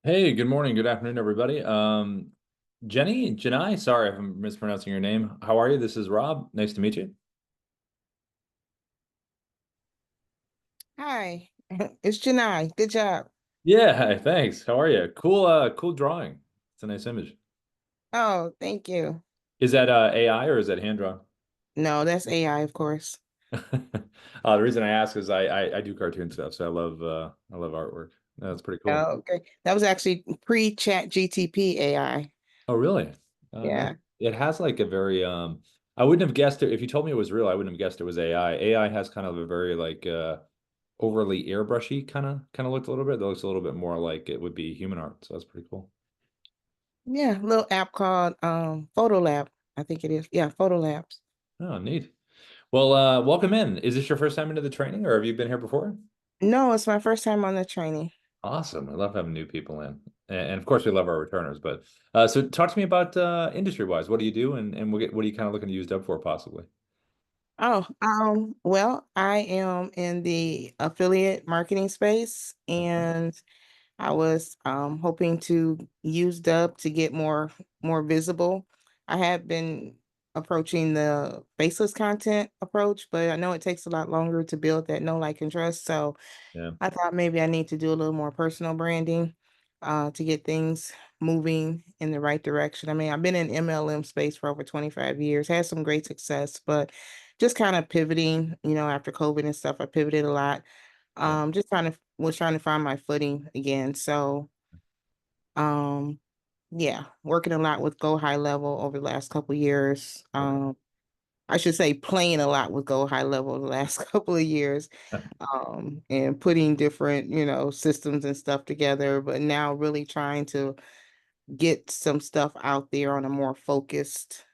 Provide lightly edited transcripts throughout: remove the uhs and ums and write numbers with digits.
Hey, good morning, good afternoon, everybody. Jenny, sorry if I'm mispronouncing your name. How are you? This is Rob. Nice to meet you. Hi, it's Janai. Good job. Yeah, hi, thanks. How are you? Cool drawing. It's a nice image. Oh, thank you. Is that AI or is that hand drawn? No, that's AI, of course. The reason I ask is I do cartoon stuff, so I love artwork. That's pretty cool. Oh, okay. That was actually pre-chat GTP AI. Oh, really? Nice. Yeah. It has like a very I wouldn't have guessed it if you told me it was real, I wouldn't have guessed it was AI. AI has kind of a very like overly airbrushy kind of looked a little bit. That looks a little bit more like it would be human art. So that's pretty cool. Yeah, little app called Photo Lab. I think it is. Yeah, Photo Labs. Oh, neat. Well, welcome in. Is this your first time into the training or have you been here before? No, it's my first time on the training. Awesome. I love having new people in. And of course we love our returners, but so talk to me about industry wise. What do you do and what are you kind of looking to use Dubb for possibly? Oh, well, I am in the affiliate marketing space, Okay. and I was hoping to use Dubb to get more visible. I had been approaching the faceless content approach, but I know it takes a lot longer to build that know, like, and trust. So Yeah. I thought maybe I need to do a little more personal branding to get things moving in the right direction. I mean, I've been in MLM space for over 25 years, had some great success, but just kind of pivoting, after COVID and stuff, I pivoted a lot. Yeah. Just trying to find my footing again. So, um, yeah, working a lot with Go High Level over the last couple of years. Okay. I should say playing a lot with Go High Level the last couple of years, and putting different, systems and stuff together, but now really trying to get some stuff out there on a more focused,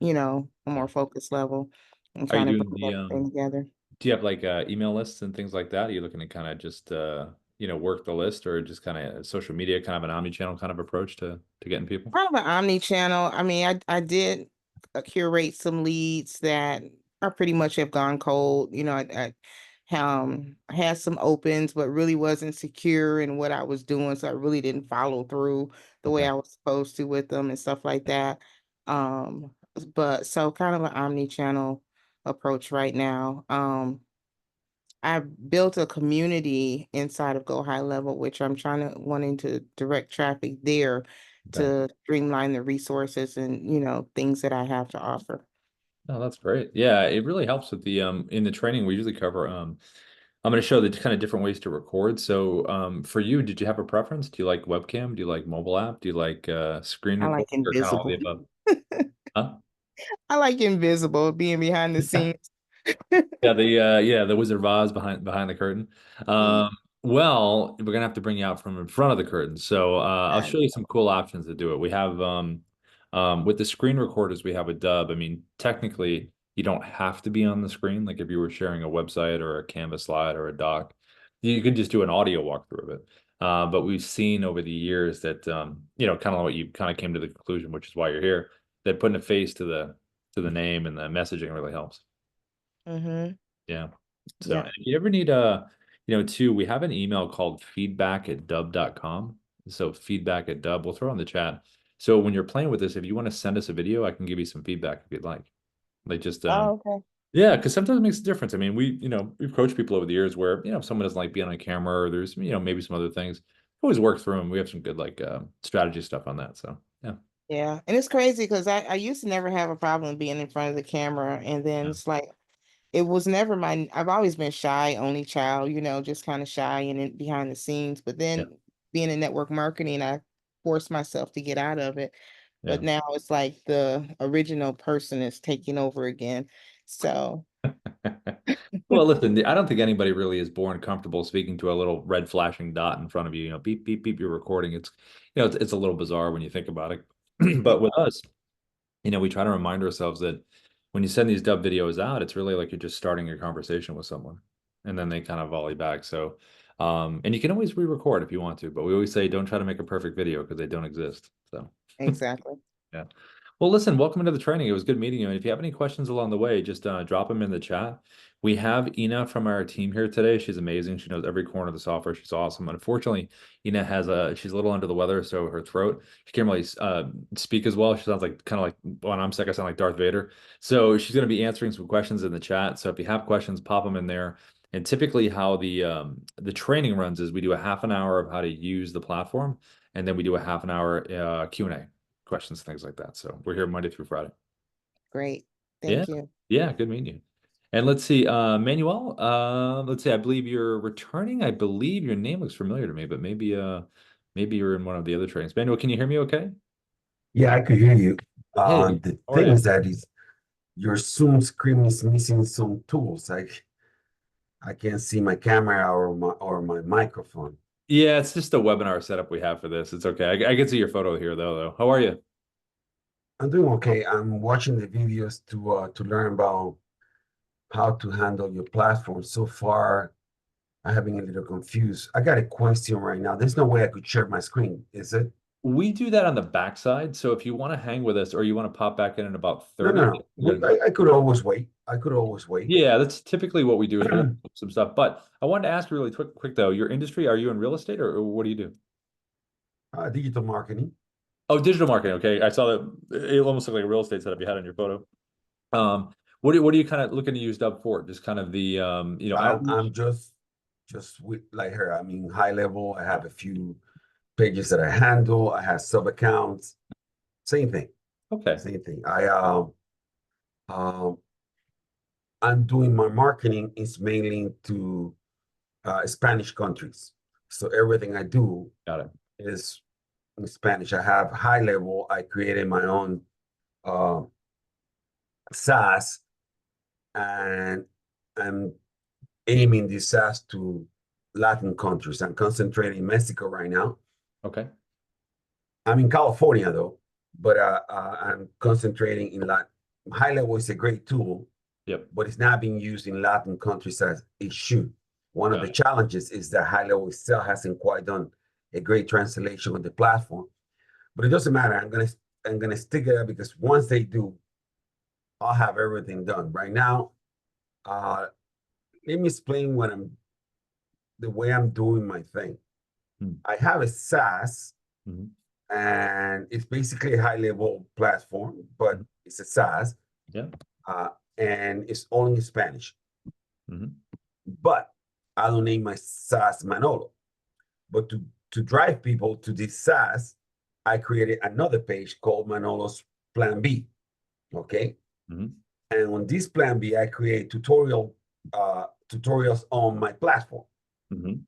a more focused level and Are you trying to doing bring the everything together. do you have like email lists and things like that? Are you looking to kind of just work the list or just kind of social media, kind of an omni-channel kind of approach to getting people? Kind of an omni-channel. I mean, I did curate some leads that are pretty much have gone cold. I had some opens, but really wasn't secure in what I was doing, so I really didn't follow through the way Okay. I was supposed to with them and stuff like that. But so kind of an omni-channel approach right now. I built a community inside of Go High Level, which I'm trying to wanting to direct traffic there Okay. to streamline the resources and, things that I have to offer. Oh, that's great. Yeah, it really helps with the in the training we usually cover I'm going to show the kind of different ways to record. So, for you, did you have a preference? Do you like webcam? Do you like mobile app? Do you like screen I recording like or kind of all the invisible. above? Huh? I like invisible, being behind the scenes. Yeah, the Wizard of Oz behind the curtain. Um, well, we're gonna have to bring you out from in front of the curtain. So I'll Yeah. show you some cool options to do it. We have with the screen recorders we have a Dubb. I mean, technically you don't have to be on the screen. Like if you were sharing a website or a Canvas slide or a doc, you could just do an audio walkthrough of it. But we've seen over the years that kind of what you kind of came to the conclusion, which is why you're here, that putting a face to the name and the messaging really helps. Mm-hmm. Yeah. So Yeah. if you ever need too, we have an email called feedback@dubb.com. So feedback at Dubb, we'll throw it in the chat. So when you're playing with this, if you want to send us a video, I can give you some feedback if you'd like. Like just Oh, okay. yeah, because sometimes it makes a difference. I mean, we've coached people over the years where, if someone doesn't like being on camera or there's, maybe some other things, always work through them. We have some good like strategy stuff on that. So yeah. Yeah. And it's crazy because I used to never have a problem being in front of the camera. And then Yeah. it's like, it was never I've always been shy, only child, just kind of shy and behind the scenes. But Yeah. then being in network marketing, I forced myself to get out of it. But Yeah. now it's like the original person is taking over again. So, Well, listen, I don't think anybody really is born comfortable speaking to a little red flashing dot in front of you. Beep, beep, beep, you're recording. It's a little bizarre when you think about it. But with yeah, us, we try to remind ourselves that when you send these dub videos out, it's really like you're just starting a conversation with someone and then they kind of volley back. So, and you can always re-record if you want to, but we always say don't try to make a perfect video because they don't exist. So, exactly. yeah. Well, listen, welcome into the training. It was good meeting you. And if you have any questions along the way, just drop them in the chat. We have Ina from our team here today. She's amazing. She knows every corner of the software. She's awesome. Unfortunately, Ina she's a little under the weather, so her throat, she can't really speak as well. She sounds like kind of like when I'm sick, I sound like Darth Vader. So she's going to be answering some questions in the chat. So if you have questions, pop them in there. And typically, how the training runs is we do a half an hour of how to use the platform, and then we do a half an hour Q&A questions, things like that. So we're here Monday through Friday. Great. Yeah. Thank you. Yeah. Good meeting you. And let's see, Manuel, let's see, I believe you're returning. I believe your name looks familiar to me, but maybe you're in one of the other trainings. Manuel, can you hear me okay? Yeah, I could hear you. Hey, The how are thing you? is that is your Zoom screen is missing some tools. I can't see my camera or my microphone. Yeah, it's just a webinar setup we have for this. It's okay. I can see your photo here though. How are you? I'm doing okay. I'm watching the videos to learn about how to handle your platform. So far, I'm having a little confused. I got a question right now. There's no way I could share my screen, is it? We do that on the backside. So if you want to hang with us or you want to pop back in about No, 30 no, minutes, no. we're gonna I could always wait. I could always wait. Yeah, that's typically what we do is we'll put some stuff. But I wanted to ask you really quick though, your industry, are you in real estate or what do you do? Digital marketing. Oh, digital marketing. Okay. I saw that it almost looked like a real estate setup you had on your photo. What are you kind of looking to use Dubb for? Just kind of the outreach? I'm just with like her. I mean, high level. I have a few pages that I handle. I have sub accounts. Same thing. Okay. Same thing. Um I'm doing my marketing is mainly to Spanish countries. So everything I do Got it. is in Spanish. I have high level. I created my own uh, SaaS, and I'm aiming this SaaS to Latin countries. I'm concentrating in Mexico right now. Okay. I'm in California though, but I'm concentrating in Latin. High level is a great tool, Yep. but it's not being used in Latin countries as it should. One of Got the it. challenges is that high level itself hasn't quite done a great translation of the platform. But it doesn't matter. I'm gonna stick it up because once they do, I'll have everything done. Right now, uh, let me explain the way I'm doing my thing. Mm. I have a SaaS, Mhm. and it's basically a high level platform, but Mhm. it's a SaaS, Yeah. uh, and it's only in Spanish. Mhm. But I don't name my SaaS Manolo. But to drive people to this SaaS, I created another page called Manolo's Plan B. Okay. Mhm. And on this Plan B, I create tutorials on my platform. Mhm.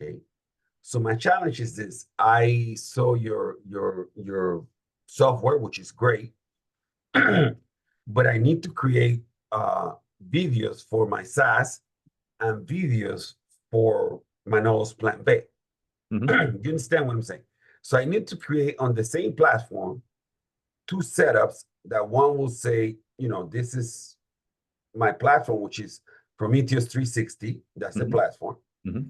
Okay. So my challenge is this: I saw your software, which is great, but I need to create videos for my SaaS and videos for Manolo's Plan B. Mhm. You understand what I'm saying? So I need to create on the same platform two setups that one will say, this is my platform, which is Prometheus 360. That's the Mhm. platform. Mhm.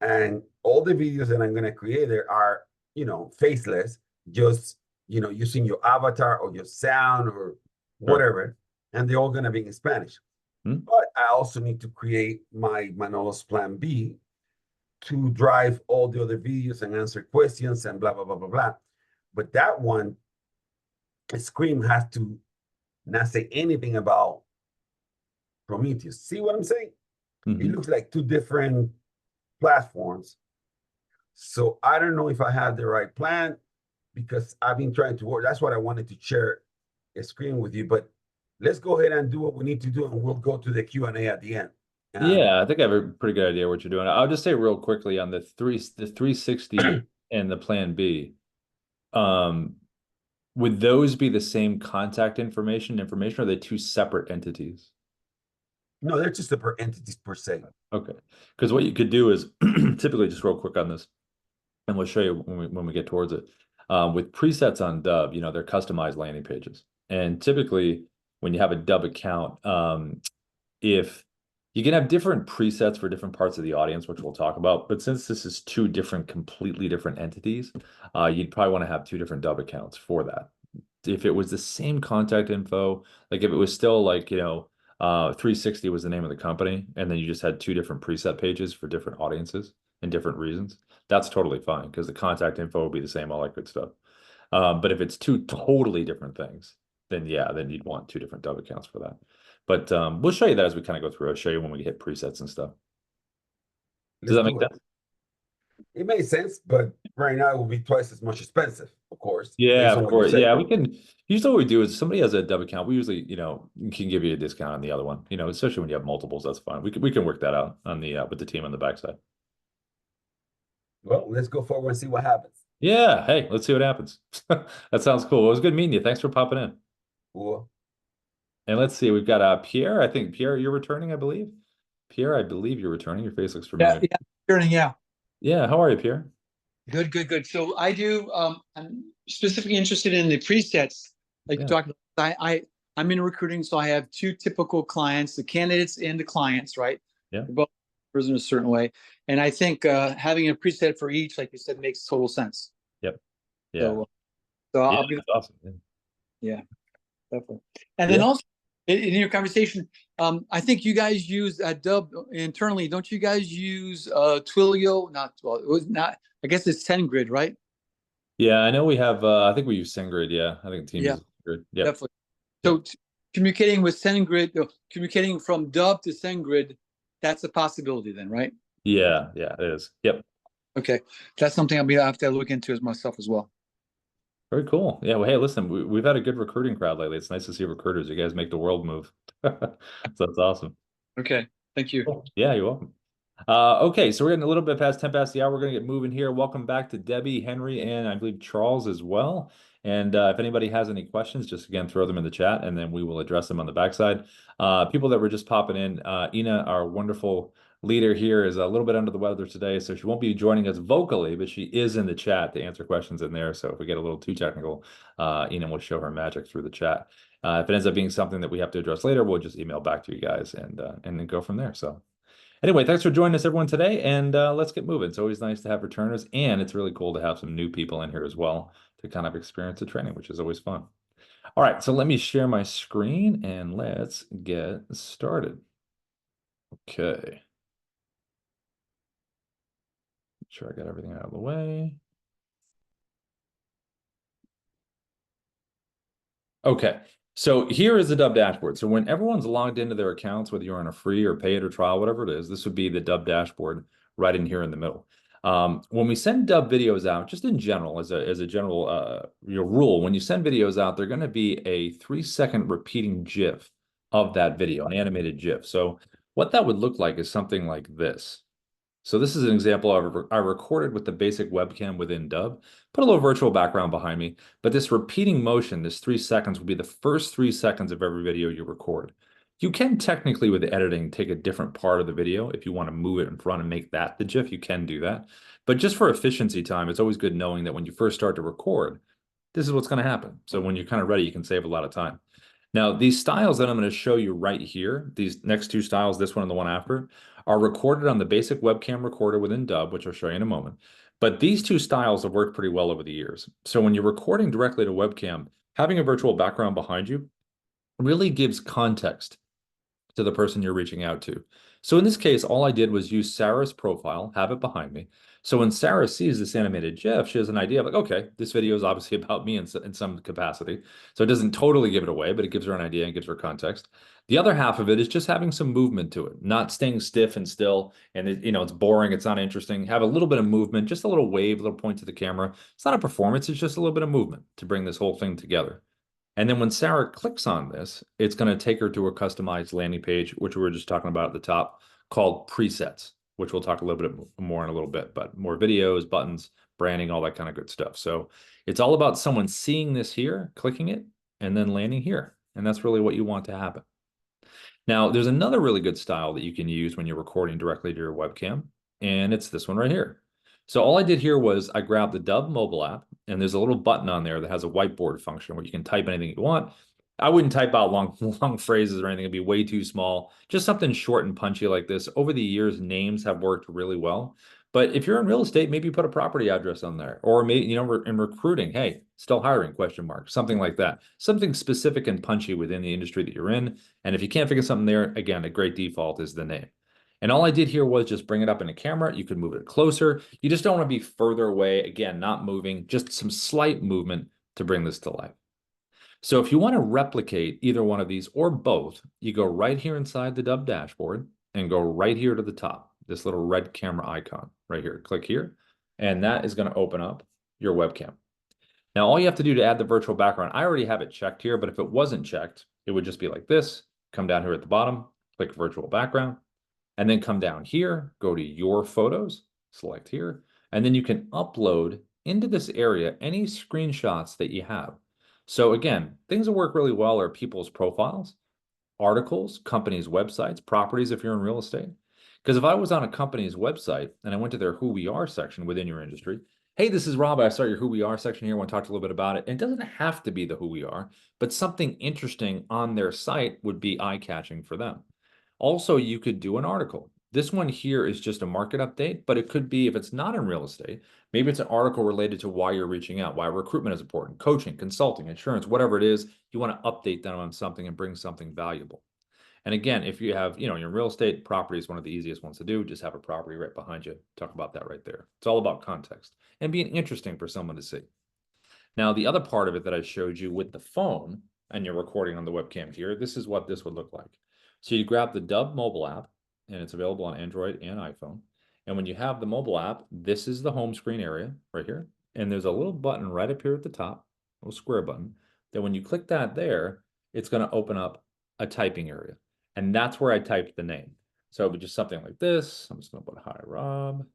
And all the videos that I'm going to create there are, faceless, just, using your avatar or your sound or Sure. whatever. And they're all going to be in Spanish. Mhm. But I also need to create my Manolo's Plan B to drive all the other videos and answer questions and blah, blah, blah, blah, blah. But that one, Scream has to not say anything about Prometheus. See what I'm saying? It Mhm. looks like two different platforms. So I don't know if I have the right plan because I've been trying to work. That's what I wanted to share a screen with you. But let's go ahead and do what we need to do, and we'll go to the Q&A at the end. And Yeah, I think I have a pretty good idea what you're doing. I'll just say real quickly on the 360 and the Plan B. Um, would those be the same contact information, or are they two separate entities? no, they're just the per entities per se. Okay. Because what you could do is typically just real quick on this, and we'll show you when we get towards it. With presets on Dubb, they're customized landing pages. And typically when you have a Dubb account, if you can have different presets for different parts of the audience, which we'll talk about, but since this is two different, completely different entities, you'd probably want to have two different Dubb accounts for that. if it was the same contact info, like if it was still like, 360 was the name of the company, and then you just had two different preset pages for different audiences and different reasons, that's totally fine because the contact info will be the same, all that good stuff. But if it's two totally different things, then yeah, then you'd want two different Dubb accounts for that. But we'll show you that as we kind of go through. I'll show you when we hit presets and stuff. Does Let's that make do it. sense? It makes sense, but right now it will be twice as much expensive, of course, Yeah, based on of what you course. said. Yeah, we can. Usually, what we do is somebody has a Dubb account. We usually, can give you a discount on the other one. Especially when you have multiples. That's fine. We can work that out on the with the team on the backside. Well, let's go forward and see what happens. Yeah. Hey, let's see what happens. That sounds cool. It was good meeting you. Thanks for popping in. Cool. And let's see. We've got Pierre. I think Pierre, you're returning. I believe. Pierre, I believe you're returning. Your face looks familiar. Yeah, turning, yeah. Yeah. How are you, Pierre? Good, good, good. So I do. I'm specifically interested in the presets, like Yeah. you talked about. I'm in recruiting, so I have two typical clients: the candidates and the clients. Right? Yeah. They're both in a certain way, and I think having a preset for each, like you said, makes total sense. Yep. Yeah. So Yeah, I'll be. that's awesome. Yeah. Yeah, definitely. And then also in your conversation, I think you guys use Dubb internally. Don't you guys use Twilio? Not well, it was not. I guess it's SendGrid, right? Yeah, I know we have. I think we use SendGrid. Yeah, I think the team Yeah. uses SendGrid. Yep. Definitely. So communicating with SendGrid, communicating from Dubb to SendGrid, that's a possibility then, right? Yeah, yeah, it is. Yep. Okay, that's something I'll have to look into as myself as well. Very cool. Yeah. Well, hey, listen, we've had a good recruiting crowd lately. It's nice to see recruiters. You guys make the world move. So that's awesome. Okay, thank you. Cool. Yeah, you're welcome. Okay, so we're getting a little bit past 10 past the hour. We're going to get moving here. Welcome back to Debbie, Henry, and I believe Charles as well. And if anybody has any questions, just again, throw them in the chat and then we will address them on the backside. People that were just popping in, Ina, our wonderful leader here, is a little bit under the weather today, so she won't be joining us vocally, but she is in the chat to answer questions in there. So if we get a little too technical, Ina will show her magic through the chat. If it ends up being something that we have to address later, we'll just email back to you guys and then go from there. So anyway, thanks for joining us, everyone, today, and let's get moving. It's always nice to have returners, and it's really cool to have some new people in here as well to kind of experience the training, which is always fun. All right, so let me share my screen, and let's get started. Okay. Make sure I got everything out of the way. Okay, so here is the Dubb dashboard. So when everyone's logged into their accounts, whether you're on a free or paid or trial, whatever it is, this would be the Dubb dashboard right in here in the middle. When we send Dubb videos out, just in general, as a general rule, when you send videos out, they're going to be a 3-second repeating GIF of that video, an animated GIF. So what that would look like is something like this. So this is an example I recorded with the basic webcam within Dubb, put a little virtual background behind me, but this repeating motion, this 3 seconds, will be the first 3 seconds of every video you record. You can technically, with editing, take a different part of the video. If you want to move it in front and make that the GIF, you can do that. But just for efficiency time, it's always good knowing that when you first start to record, this is what's going to happen. So when you're kind of ready, you can save a lot of time. Now, these styles that I'm going to show you right here, these next two styles, this one and the one after, are recorded on the basic webcam recorder within Dubb, which I'll show you in a moment. But these two styles have worked pretty well over the years. So when you're recording directly to webcam, having a virtual background behind you really gives context to the person you're reaching out to. So in this case, all I did was use Sarah's profile, have it behind me. So when Sarah sees this animated GIF, she has an idea of like, okay, this video is obviously about me in some capacity. So it doesn't totally give it away, but it gives her an idea and gives her context. The other half of it is just having some movement to it, not staying stiff and still. And it's boring, it's not interesting. Have a little bit of movement, just a little wave, a little point to the camera. It's not a performance, it's just a little bit of movement to bring this whole thing together. And then when Sarah clicks on this, it's going to take her to a customized landing page, which we were just talking about at the top, called presets, which we'll talk a little bit more in a little bit, but more videos, buttons, branding, all that kind of good stuff. So it's all about someone seeing this here, clicking it, and then landing here. And that's really what you want to happen. Now, there's another really good style that you can use when you're recording directly to your webcam, and it's this one right here. So all I did here was I grabbed the Dubb mobile app, and there's a little button on there that has a whiteboard function where you can type anything you want. I wouldn't type out long phrases or anything. It'd be way too small. Just something short and punchy like this. Over the years, names have worked really well. But if you're in real estate, maybe put a property address on there, or maybe, you know, in recruiting, hey, still hiring, question mark, something like that. Something specific and punchy within the industry that you're in. And if you can't figure something there, again, a great default is the name. And all I did here was just bring it up in a camera. You could move it closer. You just don't want to be further away. Again, not moving, just some slight movement to bring this to life. So if you want to replicate either one of these or both, you go right here inside the Dubb dashboard and go right here to the top, this little red camera icon right here. Click here, and that is going to open up your webcam. Now, all you have to do to add the virtual background, I already have it checked here, but if it wasn't checked, it would just be like this. Come down here at the bottom, click virtual background, and then come down here, go to your photos, select here, and then you can upload into this area any screenshots that you have. So again, things that work really well are people's profiles, articles, companies' websites, properties if you're in real estate. Because if I was on a company's website and I went to their Who We Are section within your industry, hey, this is Rob, I saw your Who We Are section here, I want to talk to you a little bit about it. And it doesn't have to be the Who We Are, but something interesting on their site would be eye-catching for them. Also, you could do an article. This one here is just a market update, but it could be, if it's not in real estate, maybe it's an article related to why you're reaching out, why recruitment is important, coaching, consulting, insurance, whatever it is, you want to update them on something and bring something valuable. And again, if you have, you know, your real estate, property is one of the easiest ones to do. Just have a property right behind you. Talk about that right there. It's all about context and being interesting for someone to see. Now, the other part of it that I showed you with the phone and you're recording on the webcam here, this is what this would look like. So you grab the Dubb mobile app, and it's available on Android and iPhone. And when you have the mobile app, this is the home screen area right here. And there's a little button right up here at the top, a little square button, that when you click that there, it's going to open up a typing area. And that's where I typed the name. So it would just something like this. I'm just going to put hi, Rob.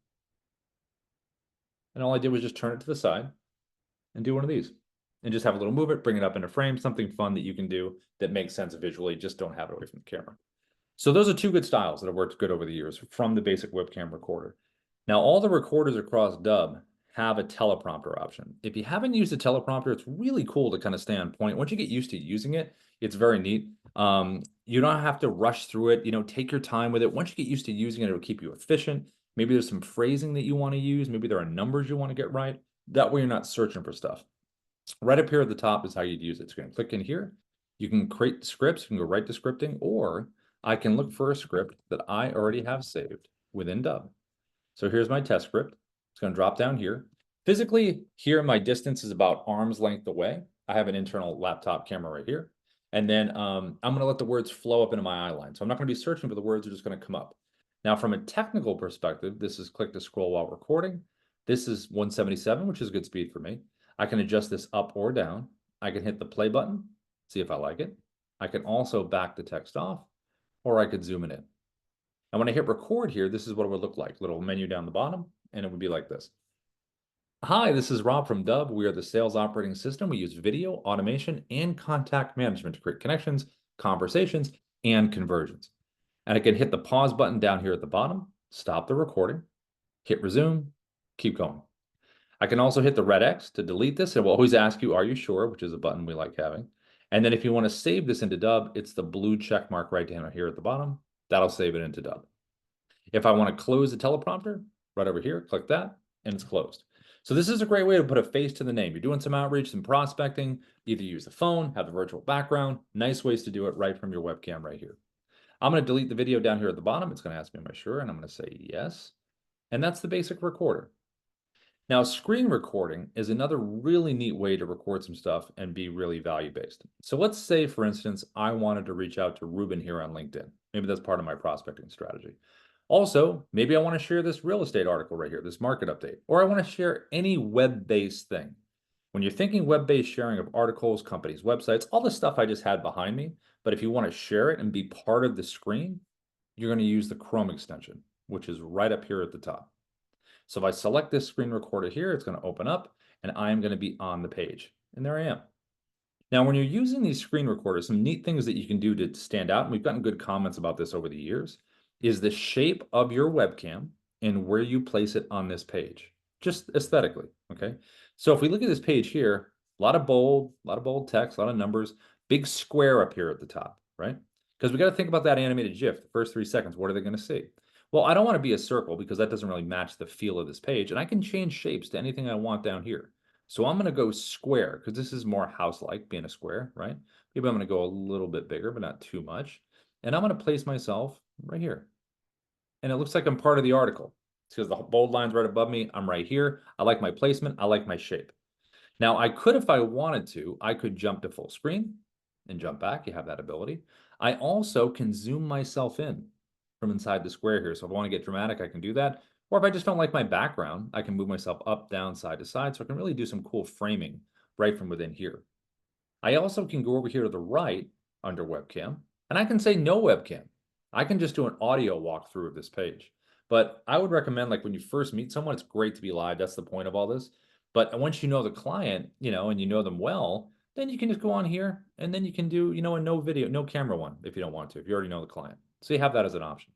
And all I did was just turn it to the side and do one of these. And just have a little movement, bring it up in a frame, something fun that you can do that makes sense visually, just don't have it away from the camera. So those are two good styles that have worked good over the years from the basic webcam recorder. Now, all the recorders across Dubb have a teleprompter option. If you haven't used a teleprompter, it's really cool to kind of stay on point. Once you get used to using it, it's very neat. You don't have to rush through it, you know, take your time with it. Once you get used to using it, it'll keep you efficient. Maybe there's some phrasing that you want to use. Maybe there are numbers you want to get right. That way you're not searching for stuff. Right up here at the top is how you'd use it. So you're gonna click in here. You can create scripts. You can go right to scripting, or I can look for a script that I already have saved within Dubb. So here's my test script. It's going to drop down here. Physically, here my distance is about arm's length away. I have an internal laptop camera right here. And then I'm going to let the words flow up into my eye line. So I'm not going to be searching for the words, they're just going to come up. Now, from a technical perspective, this is click to scroll while recording. This is 177, which is good speed for me. I can adjust this up or down. I can hit the play button, see if I like it. I can also back the text off, or I could zoom it in. And when I hit record here, this is what it would look like. Little menu down the bottom, and it would be like this. Hi, this is Rob from Dubb. We are the sales operating system. We use video, automation, and contact management to create connections, conversations, and conversions. And I can hit the pause button down here at the bottom, stop the recording, hit resume, keep going. I can also hit the red X to delete this. It will always ask you, are you sure? Which is a button we like having. And then if you want to save this into Dubb, it's the blue check mark right down here at the bottom. That'll save it into Dubb. If I want to close the teleprompter, right over here, click that, and it's closed. So this is a great way to put a face to the name. You're doing some outreach, some prospecting, either use the phone, have the virtual background. Nice ways to do it right from your webcam right here. I'm going to delete the video down here at the bottom. It's going to ask me, am I sure? And I'm going to say yes. And that's the basic recorder. Now, screen recording is another really neat way to record some stuff and be really value-based. So let's say, for instance, I wanted to reach out to Ruben here on LinkedIn. Maybe that's part of my prospecting strategy. Also, maybe I want to share this real estate article right here, this market update, or I want to share any web-based thing. When you're thinking web-based sharing of articles, companies, websites, all the stuff I just had behind me, but if you want to share it and be part of the screen, you're going to use the Chrome extension, which is right up here at the top. So if I select this screen recorder here, it's going to open up and I'm going to be on the page. And there I am. Now, when you're using these screen recorders, some neat things that you can do to stand out, and we've gotten good comments about this over the years, is the shape of your webcam and where you place it on this page, just aesthetically, okay? So if we look at this page here, a lot of bold text, a lot of numbers, big square up here at the top, right? Because we got to think about that animated GIF, the first 3 seconds, what are they going to see? Well, I don't want to be a circle because that doesn't really match the feel of this page. And I can change shapes to anything I want down here. So I'm going to go square because this is more house-like, being a square, right? Maybe I'm going to go a little bit bigger, but not too much. And I'm going to place myself right here. And it looks like I'm part of the article. It's because the bold line's right above me. I'm right here. I like my placement. I like my shape. Now, I could, if I wanted to, I could jump to full screen and jump back. You have that ability. I also can zoom myself in from inside the square here. So if I want to get dramatic, I can do that. Or if I just don't like my background, I can move myself up, down, side to side. So I can really do some cool framing right from within here. I also can go over here to the right under webcam, and I can say no webcam. I can just do an audio walkthrough of this page. But I would recommend, like, when you first meet someone, it's great to be live. That's the point of all this. But once you know the client, and you know them well, then you can just go on here and then you can do, a no video, no camera one if you don't want to, if you already know the client. So you have that as an option.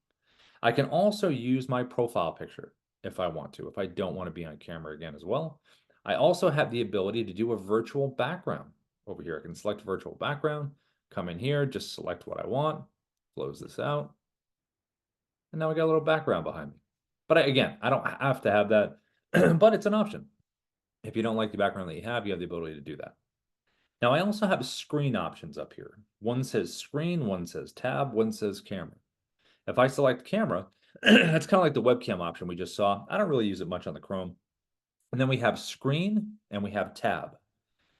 I can also use my profile picture if I want to, if I don't want to be on camera again as well. I also have the ability to do a virtual background over here. I can select virtual background, come in here, just select what I want, close this out. And now we got a little background behind me. But again, I don't have to have that, but it's an option. If you don't like the background that you have the ability to do that. Now I also have screen options up here. One says screen, one says tab, one says camera. If I select camera, that's kind of like the webcam option we just saw. I don't really use it much on the Chrome. And then we have screen and we have tab.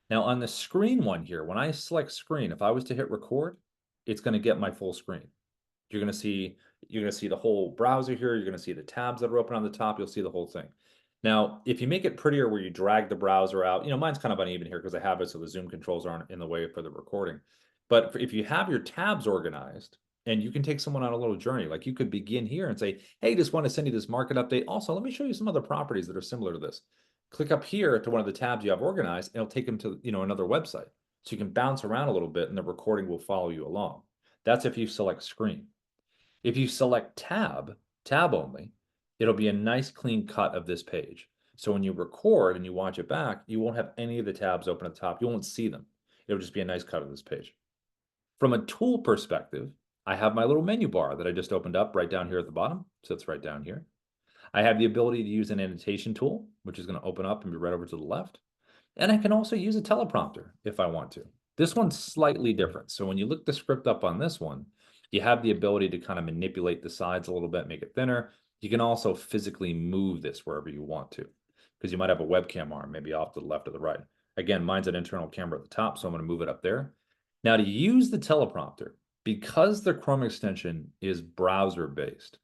Now on the screen one here, when I select screen, if I was to hit record, it's going to get my full screen. You're going to see the whole browser here. You're going to see the tabs that are open on the top. You'll see the whole thing. Now, if you make it prettier where you drag the browser out, mine's kind of uneven here because I have it so the zoom controls aren't in the way for the recording. But if you have your tabs organized, and you can take someone on a little journey, like you could begin here and say, hey, just want to send you this market update. Also, let me show you some other properties that are similar to this. Click up here to one of the tabs you have organized, and it'll take them to another website. So you can bounce around a little bit and the recording will follow you along. That's if you select screen. If you select tab only, it'll be a nice clean cut of this page. So when you record and you watch it back, you won't have any of the tabs open at the top. You won't see them. It'll just be a nice cut of this page. From a tool perspective, I have my little menu bar that I just opened up right down here at the bottom. So it's right down here. I have the ability to use an annotation tool, which is going to open up and be right over to the left. And I can also use a teleprompter if I want to. This one's slightly different. So when you look the script up on this one, you have the ability to kind of manipulate the sides a little bit, make it thinner. You can also physically move this wherever you want to, because you might have a webcam arm, maybe off to the left or the right. Again, mine's an internal camera at the top, so I'm going to move it up there. Now to use the teleprompter, because the Chrome extension is browser-based,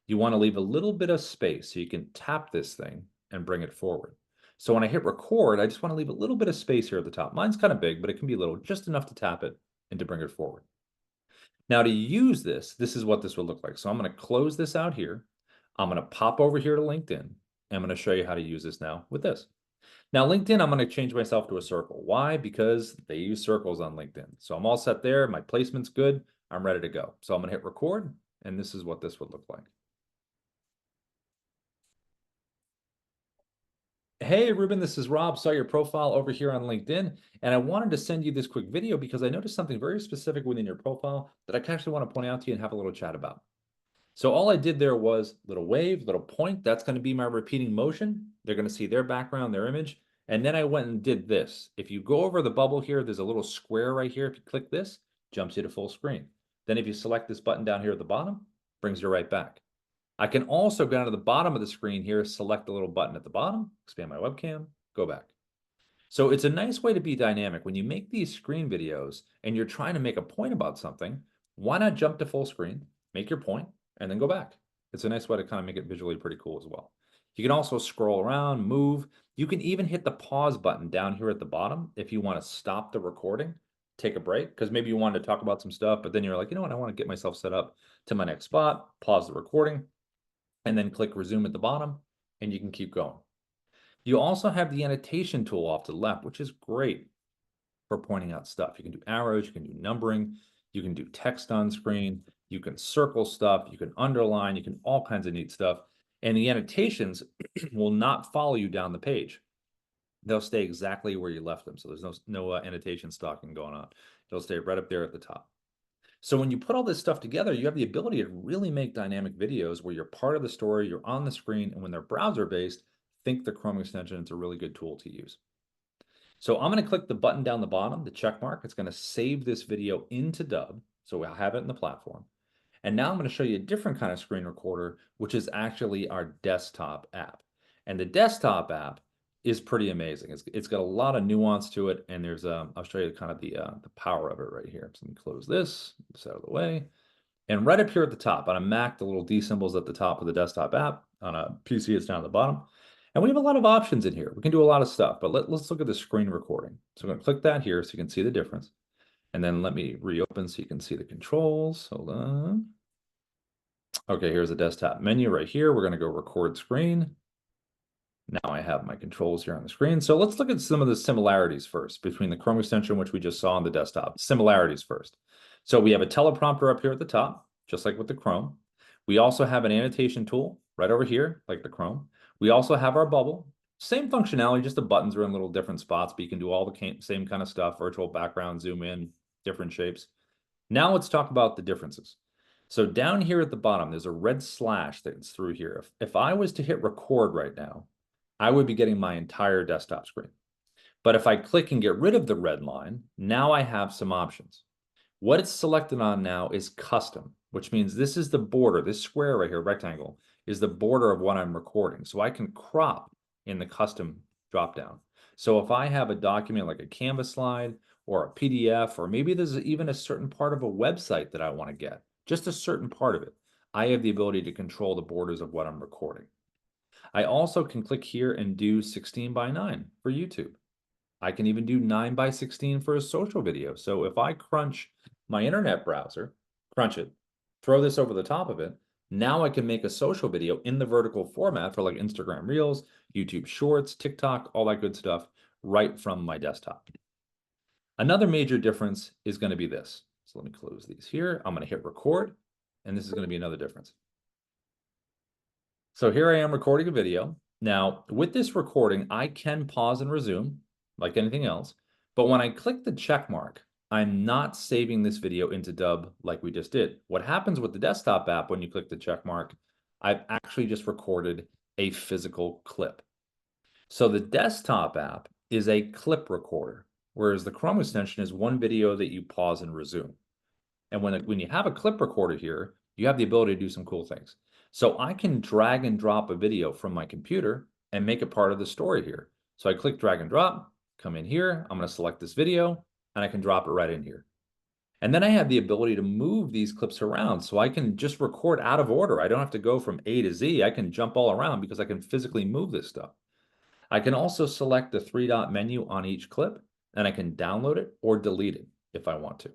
you want to leave a little bit of space so you can tap this thing and bring it forward. So when I hit record, I just want to leave a little bit of space here at the top. Mine's kind of big, but it can be little, just enough to tap it and to bring it forward. Now to use this is what this would look like. So I'm going to close this out here. I'm going to pop over here to LinkedIn. And I'm going to show you how to use this now with this. Now, LinkedIn, I'm going to change myself to a circle. Why? Because they use circles on LinkedIn. So I'm all set there. My placement's good. I'm ready to go. So I'm going to hit record, and this is what this would look like. Hey, Ruben, this is Rob. Saw your profile over here on LinkedIn, and I wanted to send you this quick video because I noticed something very specific within your profile that I actually want to point out to you and have a little chat about. So all I did there was little wave, little point. That's going to be my repeating motion. They're going to see their background, their image. And then I went and did this. If you go over the bubble here, there's a little square right here. If you click this, jumps you to full screen. Then if you select this button down here at the bottom, brings you right back. I can also go down to the bottom of the screen here, select the little button at the bottom, expand my webcam, go back. So it's a nice way to be dynamic. When you make these screen videos and you're trying to make a point about something, why not jump to full screen, make your point, and then go back? It's a nice way to kind of make it visually pretty cool as well. You can also scroll around, move. You can even hit the pause button down here at the bottom if you want to stop the recording, take a break, because maybe you wanted to talk about some stuff, but then you're like, you know what, I want to get myself set up to my next spot, pause the recording, and then click resume at the bottom, and you can keep going. You also have the annotation tool off to the left, which is great for pointing out stuff. You can do arrows, you can do numbering, you can do text on screen, you can circle stuff, you can underline, you can all kinds of neat stuff. And the annotations will not follow you down the page. They'll stay exactly where you left them. So there's no annotation stalking going on. They'll stay right up there at the top. So when you put all this stuff together, you have the ability to really make dynamic videos where you're part of the story, you're on the screen, and when they're browser-based, think the Chrome extension is a really good tool to use. So I'm going to click the button down the bottom, the check mark. It's going to save this video into Dubb, so we'll have it in the platform. And now I'm going to show you a different kind of screen recorder, which is actually our desktop app. And the desktop app is pretty amazing. It's got a lot of nuance to it, and there's I'll show you kind of the power of it right here. So let me close this out of the way. And right up here at the top, on a Mac, the little D symbol's at the top of the desktop app. On a PC, it's down at the bottom. And we have a lot of options in here. We can do a lot of stuff, but let's look at the screen recording. So I'm going to click that here so you can see the difference. And then let me reopen so you can see the controls. Hold on. Okay, here's the desktop menu right here. We're going to go record screen. Now I have my controls here on the screen. So let's look at some of the similarities first between the Chrome extension, which we just saw on the desktop. Similarities first. So we have a teleprompter up here at the top, just like with the Chrome. We also have an annotation tool right over here, like the Chrome. We also have our bubble. Same functionality, just the buttons are in little different spots, but you can do all the same kind of stuff, virtual background, zoom in, different shapes. Now let's talk about the differences. So down here at the bottom, there's a red slash that's through here. If I was to hit record right now, I would be getting my entire desktop screen. But if I click and get rid of the red line, now I have some options. What it's selected on now is custom, which means this is the border, this square right here, rectangle, is the border of what I'm recording. So I can crop in the custom dropdown. So if I have a document like a Canvas slide or a PDF, or maybe there's even a certain part of a website that I want to get, just a certain part of it, I have the ability to control the borders of what I'm recording. I also can click here and do 16:9 for YouTube. I can even do 9:16 for a social video. So if I crunch my internet browser, crunch it, throw this over the top of it, now I can make a social video in the vertical format for like Instagram Reels, YouTube Shorts, TikTok, all that good stuff right from my desktop. Another major difference is going to be this. So let me close these here. I'm going to hit record, and this is going to be another difference. So here I am recording a video. Now, with this recording, I can pause and resume like anything else. But when I click the check mark, I'm not saving this video into Dubb like we just did. What happens with the desktop app when you click the check mark, I've actually just recorded a physical clip. So the desktop app is a clip recorder, whereas the Chrome extension is one video that you pause and resume. And when you have a clip recorder here, you have the ability to do some cool things. So I can drag and drop a video from my computer and make it part of the story here. So I click drag and drop, come in here, I'm going to select this video, and I can drop it right in here. And then I have the ability to move these clips around, so I can just record out of order. I don't have to go from A to Z. I can jump all around because I can physically move this stuff. I can also select the 3-dot menu on each clip, and I can download it or delete it if I want to.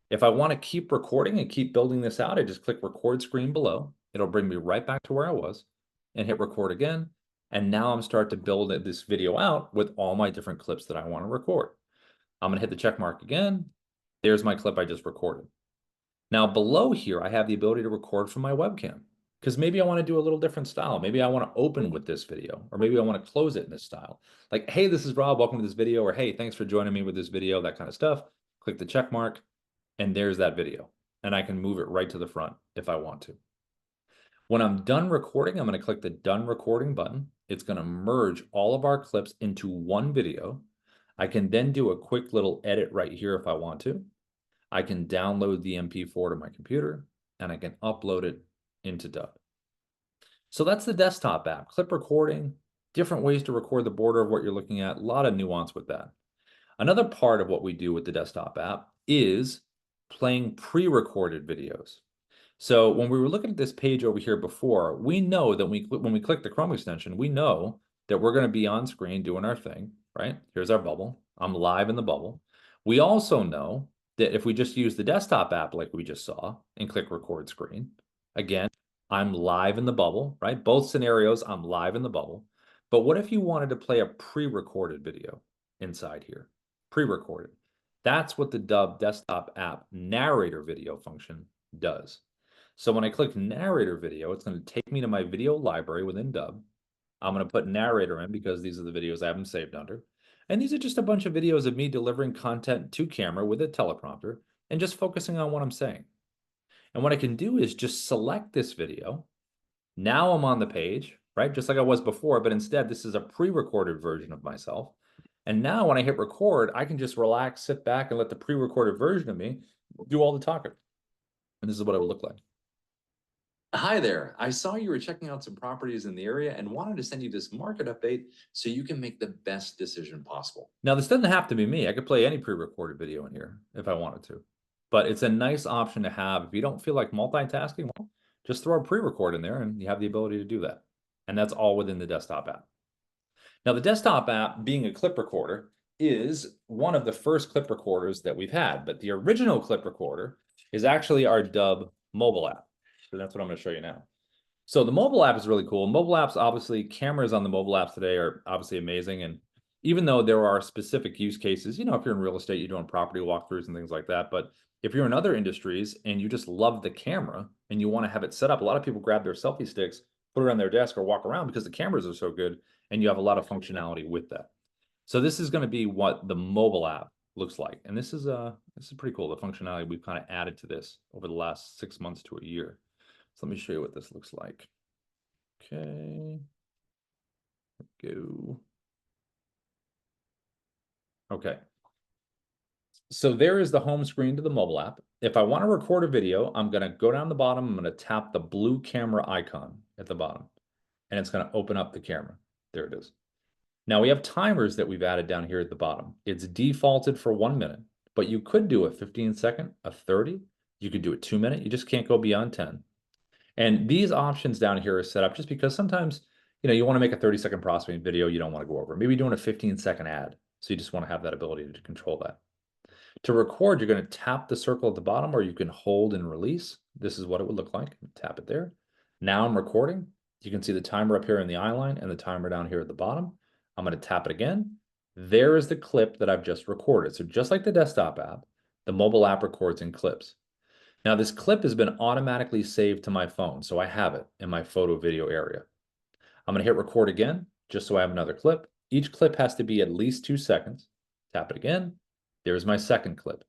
If I want to keep recording and keep building this out, I just click record screen below. It'll bring me right back to where I was and hit record again. And now I'm starting to build this video out with all my different clips that I want to record. I'm going to hit the check mark again. There's my clip I just recorded. Now below here, I have the ability to record from my webcam because maybe I want to do a little different style. Maybe I want to open with this video, or maybe I want to close it in this style. Like, hey, this is Rob, welcome to this video, or hey, thanks for joining me with this video, that kind of stuff. Click the check mark. And there's that video. And I can move it right to the front if I want to. When I'm done recording, I'm going to click the done recording button. It's going to merge all of our clips into one video. I can then do a quick little edit right here if I want to. I can download the MP4 to my computer, and I can upload it into Dubb. So that's the desktop app. Clip recording, different ways to record the border of what you're looking at. A lot of nuance with that. Another part of what we do with the desktop app is playing pre-recorded videos. So when we were looking at this page over here before, we know that when we click the Chrome extension, we know that we're going to be on screen doing our thing, right? Here's our bubble. I'm live in the bubble. We also know that if we just use the desktop app like we just saw and click record screen, again, I'm live in the bubble, right? Both scenarios, I'm live in the bubble. But what if you wanted to play a pre-recorded video inside here? Pre-recorded. That's what the Dubb desktop app narrator video function does. So when I click narrator video, it's going to take me to my video library within Dubb. I'm going to put narrator in because these are the videos I have them saved under. And these are just a bunch of videos of me delivering content to camera with a teleprompter. and just focusing on what I'm saying. And what I can do is just select this video. Now I'm on the page, right? Just like I was before, but instead this is a pre-recorded version of myself. And now when I hit record, I can just relax, sit back, and let the pre-recorded version of me do all the talking. And this is what it would look like. Hi there. I saw you were checking out some properties in the area and wanted to send you this market update so you can make the best decision possible. Now, this doesn't have to be me. I could play any pre-recorded video in here if I wanted to. But it's a nice option to have. If you don't feel like multitasking, well, just throw a pre-record in there and you have the ability to do that. And that's all within the desktop app. Now, the desktop app, being a clip recorder, is one of the first clip recorders that we've had. But the original clip recorder is actually our Dubb mobile app. So that's what I'm going to show you now. So the mobile app is really cool. Mobile apps, obviously, cameras on the mobile apps today are obviously amazing. And even though there are specific use cases, you know, if you're in real estate, you're doing property walkthroughs and things like that. But if you're in other industries and you just love the camera and you want to have it set up, a lot of people grab their selfie sticks, put it on their desk or walk around because the cameras are so good and you have a lot of functionality with that. So this is going to be what the mobile app looks like. And this is pretty cool, the functionality we've kind of added to this over the last 6 months to a year. So let me show you what this looks like. Okay. Go. Okay. So there is the home screen to the mobile app. If I want to record a video, I'm going to go down the bottom. I'm going to tap the blue camera icon at the bottom, and it's going to open up the camera. There it is. Now we have timers that we've added down here at the bottom. It's defaulted for 1 minute, but you could do a 15-second, a 30. You could do a 2 minute. You just can't go beyond 10. And these options down here are set up just because sometimes, you know, you want to make a 30-second prospecting video you don't want to go over. Maybe doing a 15-second ad. So you just want to have that ability to control that. To record, you're going to tap the circle at the bottom, or you can hold and release. This is what it would look like. Tap it there. Now I'm recording. You can see the timer up here in the eye line and the timer down here at the bottom. I'm going to tap it again. There is the clip that I've just recorded. So just like the desktop app, the mobile app records in clips. Now this clip has been automatically saved to my phone, so I have it in my photo video area. I'm going to hit record again, just so I have another clip. Each clip has to be at least 2 seconds. Tap it again. There's my second clip.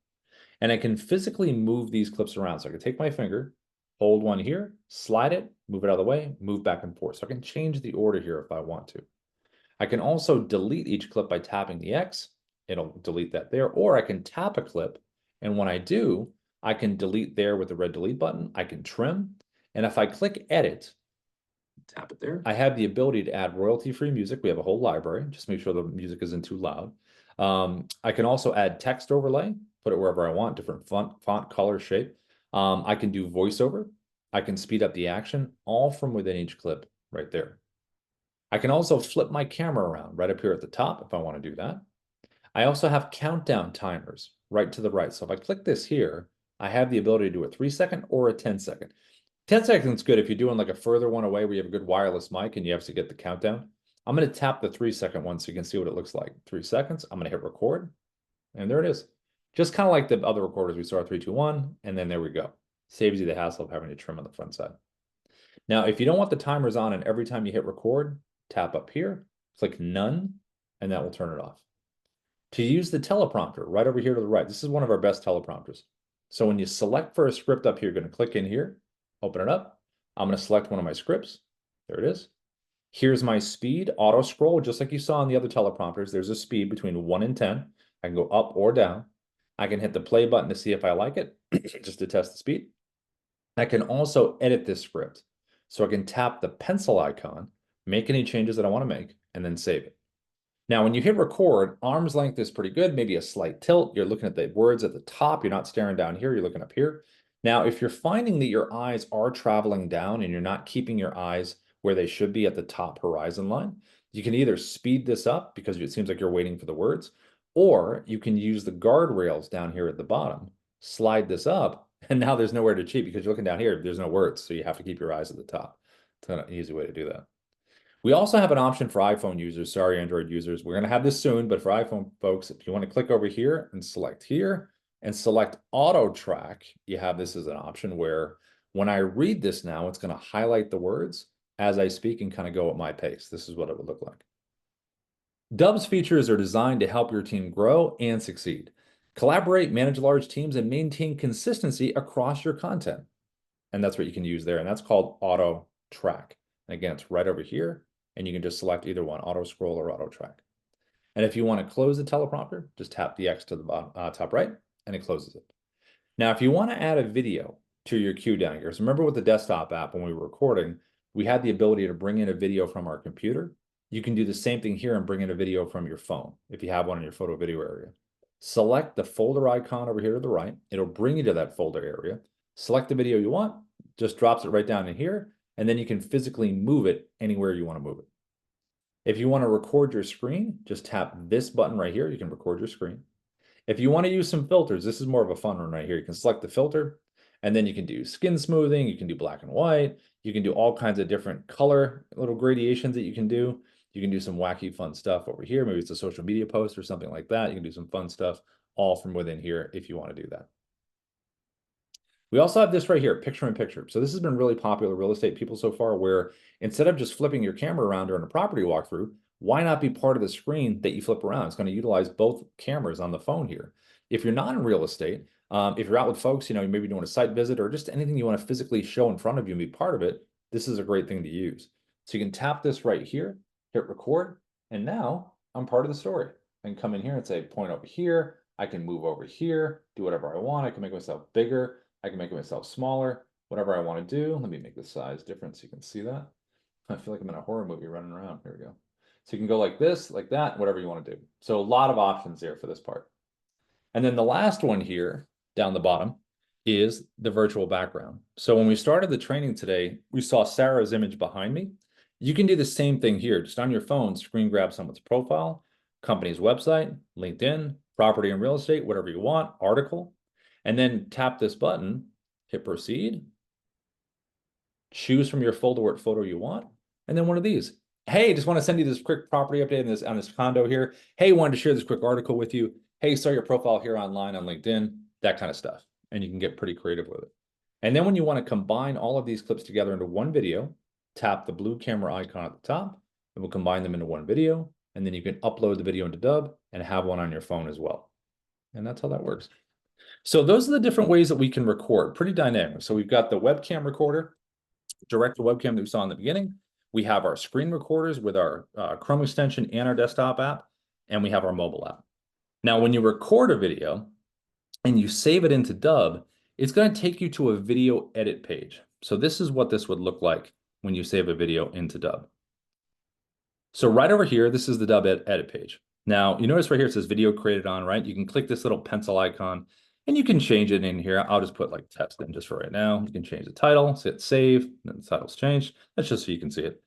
And I can physically move these clips around. So I can take my finger, hold one here, slide it, move it out of the way, move back and forth. So I can change the order here if I want to. I can also delete each clip by tapping the X. It'll delete that there. Or I can tap a clip, and when I do, I can delete there with the red delete button. I can trim. And if I click edit, tap it there, I have the ability to add royalty-free music. We have a whole library. Just make sure the music isn't too loud. I can also add text overlay, put it wherever I want, different font, color, shape. I can do voiceover. I can speed up the action, all from within each clip right there. I can also flip my camera around right up here at the top if I want to do that. I also have countdown timers right to the right. So if I click this here, I have the ability to do a 3-second or a 10-second. 10 seconds is good if you're doing like a further one away where you have a good wireless mic and you have to get the countdown. I'm going to tap the 3-second one so you can see what it looks like. 3 seconds. I'm going to hit record. And there it is. Just kind of like the other recorders we saw, 3, 2, 1. And then there we go. Saves you the hassle of having to trim on the front side. Now, if you don't want the timers on and every time you hit record, tap up here, click none, and that will turn it off. To use the teleprompter right over here to the right, this is one of our best teleprompters. So when you select for a script up here, you're going to click in here, open it up. I'm going to select one of my scripts. There it is. Here's my speed, auto scroll, just like you saw on the other teleprompters. There's a speed between 1 and 10. I can go up or down. I can hit the play button to see if I like it, just to test the speed. I can also edit this script. So I can tap the pencil icon, make any changes that I want to make, and then save it. Now, when you hit record, arm's length is pretty good, maybe a slight tilt. You're looking at the words at the top. You're not staring down here. You're looking up here. Now, if you're finding that your eyes are traveling down and you're not keeping your eyes where they should be at the top horizon line, you can either speed this up because it seems like you're waiting for the words, or you can use the guardrails down here at the bottom, slide this up, and now there's nowhere to cheat because you're looking down here, there's no words, so you have to keep your eyes at the top. It's an easy way to do that. We also have an option for iPhone users. Sorry, Android users. We're going to have this soon, but for iPhone folks, if you want to click over here and select here and select auto track, you have this as an option where when I read this now, it's going to highlight the words as I speak and kind of go at my pace. This is what it would look like. Dubb's features are designed to help your team grow and succeed. Collaborate, manage large teams, and maintain consistency across your content. And that's what you can use there. And that's called auto track. And again, it's right over here. And you can just select either one, auto scroll or auto track. And if you want to close the teleprompter, just tap the X to the bottom, top right, and it closes it. Now, if you want to add a video to your queue down here, so remember with the desktop app when we were recording, we had the ability to bring in a video from our computer. You can do the same thing here and bring in a video from your phone if you have one in your photo video area. Select the folder icon over here to the right. It'll bring you to that folder area. Select the video you want, just drops it right down in here, and then you can physically move it anywhere you want to move it. If you want to record your screen, just tap this button right here. You can record your screen. If you want to use some filters, this is more of a fun one right here. You can select the filter, and then you can do skin smoothing. You can do black and white. You can do all kinds of different color, little gradations that you can do. You can do some wacky, fun stuff over here. Maybe it's a social media post or something like that. You can do some fun stuff all from within here if you want to do that. We also have this right here, picture in picture. So this has been really popular real estate people so far, where instead of just flipping your camera around during a property walkthrough, why not be part of the screen that you flip around? It's going to utilize both cameras on the phone here. If you're not in real estate, if you're out with folks, you know, maybe doing a site visit or just anything you want to physically show in front of you and be part of it, this is a great thing to use. So you can tap this right here, hit record, and now I'm part of the story. I can come in here and say, point over here. I can move over here, do whatever I want. I can make myself bigger. I can make myself smaller, whatever I want to do. Let me make the size different so you can see that. I feel like I'm in a horror movie running around. Here we go. So you can go like this, like that, whatever you want to do. So a lot of options there for this part. And then the last one here down the bottom is the virtual background. So when we started the training today, we saw Sarah's image behind me. You can do the same thing here. Just on your phone, screen grab someone's profile, company's website, LinkedIn, property and real estate, whatever you want, article, and then tap this button, hit proceed, choose from your folder what photo you want, and then one of these. Hey, just want to send you this quick property update on this condo here. Hey, wanted to share this quick article with you. Hey, start your profile here online on LinkedIn, that kind of stuff. And you can get pretty creative with it. And then when you want to combine all of these clips together into one video, tap the blue camera icon at the top, and we'll combine them into one video. And then you can upload the video into Dubb and have one on your phone as well. And that's how that works. So those are the different ways that we can record, pretty dynamic. So we've got the webcam recorder, direct to webcam that we saw in the beginning. We have our screen recorders with our Chrome extension and our desktop app, and we have our mobile app. Now, when you record a video and you save it into Dubb, it's going to take you to a video edit page. So this is what this would look like when you save a video into Dubb. So right over here, this is the Dubb edit page. Now, you notice right here, it says video created on, right? You can click this little pencil icon and you can change it in here. I'll just put like test in just for right now. You can change the title, hit save, and the title's changed. That's just so you can see it.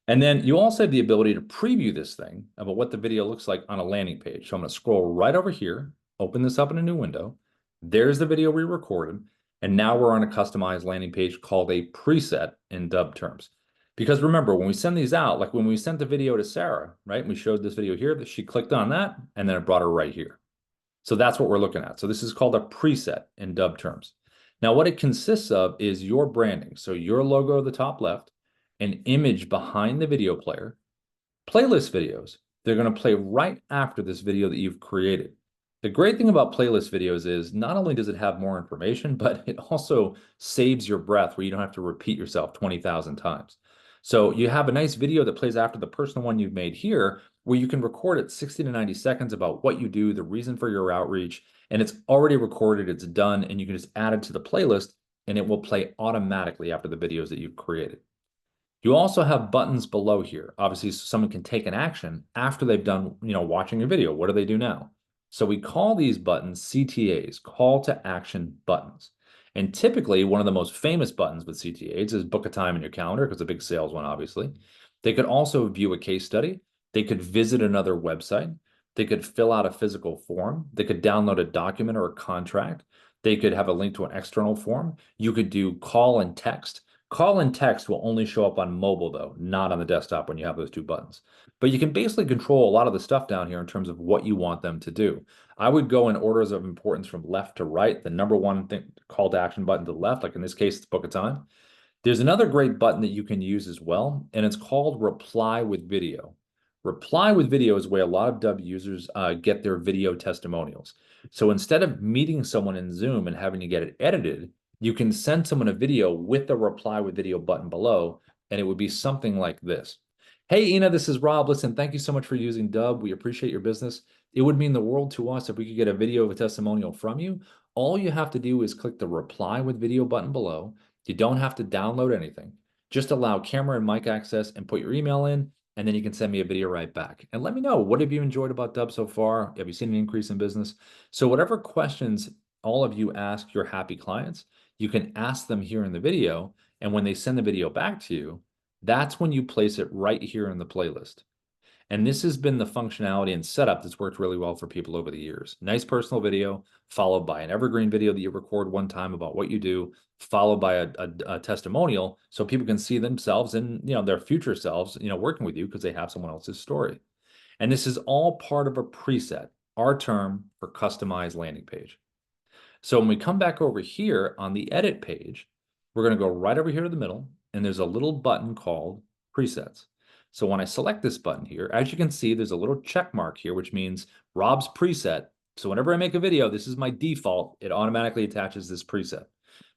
And then you also have the ability to preview this thing about what the video looks like on a landing page. So I'm going to scroll right over here, open this up in a new window. There's the video we recorded. And now we're on a customized landing page called a preset in Dubb terms. Because remember, when we send these out, like when we sent the video to Sarah, right? We showed this video here that she clicked on that and then it brought her right here. So that's what we're looking at. So this is called a preset in Dubb terms. Now, what it consists of is your branding. So your logo at the top left, an image behind the video player, playlist videos. They're going to play right after this video that you've created. The great thing about playlist videos is not only does it have more information, but it also saves your breath where you don't have to repeat yourself 20,000 times. So you have a nice video that plays after the personal one you've made here, where you can record it 60 to 90 seconds about what you do, the reason for your outreach, and it's already recorded, it's done, and you can just add it to the playlist and it will play automatically after the videos that you've created. You also have buttons below here, obviously, so someone can take an action after they've done, watching your video. What do they do now? So we call these buttons CTAs, call to action buttons. And typically, one of the most famous buttons with CTAs is book a time in your calendar, because it's a big sales one, obviously. They could also view a case study. They could visit another website. They could fill out a physical form. They could download a document or a contract. They could have a link to an external form. You could do call and text. Call and text will only show up on mobile, though, not on the desktop when you have those two buttons. But you can basically control a lot of the stuff down here in terms of what you want them to do. I would go in orders of importance from left to right. The number one thing, call to action button to the left, like in this case, it's book a time. There's another great button that you can use as well, and it's called reply with video. Reply with video is where a lot of Dubb users get their video testimonials. So instead of meeting someone in Zoom and having to get it edited, you can send someone a video with the reply with video button below, and it would be something like this. Hey, Ina, this is Rob. Listen, thank you so much for using Dubb. We appreciate your business. It would mean the world to us if we could get a video of a testimonial from you. All you have to do is click the reply with video button below. You don't have to download anything. Just allow camera and mic access and put your email in, and then you can send me a video right back. And let me know, what have you enjoyed about Dubb so far? Have you seen an increase in business? So whatever questions all of you ask your happy clients, you can ask them here in the video. And when they send the video back to you, that's when you place it right here in the playlist. And this has been the functionality and setup that's worked really well for people over the years. Nice personal video, followed by an evergreen video that you record one time about what you do, followed by a testimonial, so people can see themselves and their future selves working with you because they have someone else's story. And this is all part of a preset, our term for customized landing page. So when we come back over here on the edit page, we're going to go right over here to the middle, and there's a little button called presets. So when I select this button here, as you can see, there's a little check mark here, which means Rob's preset. So whenever I make a video, this is my default. It automatically attaches this preset.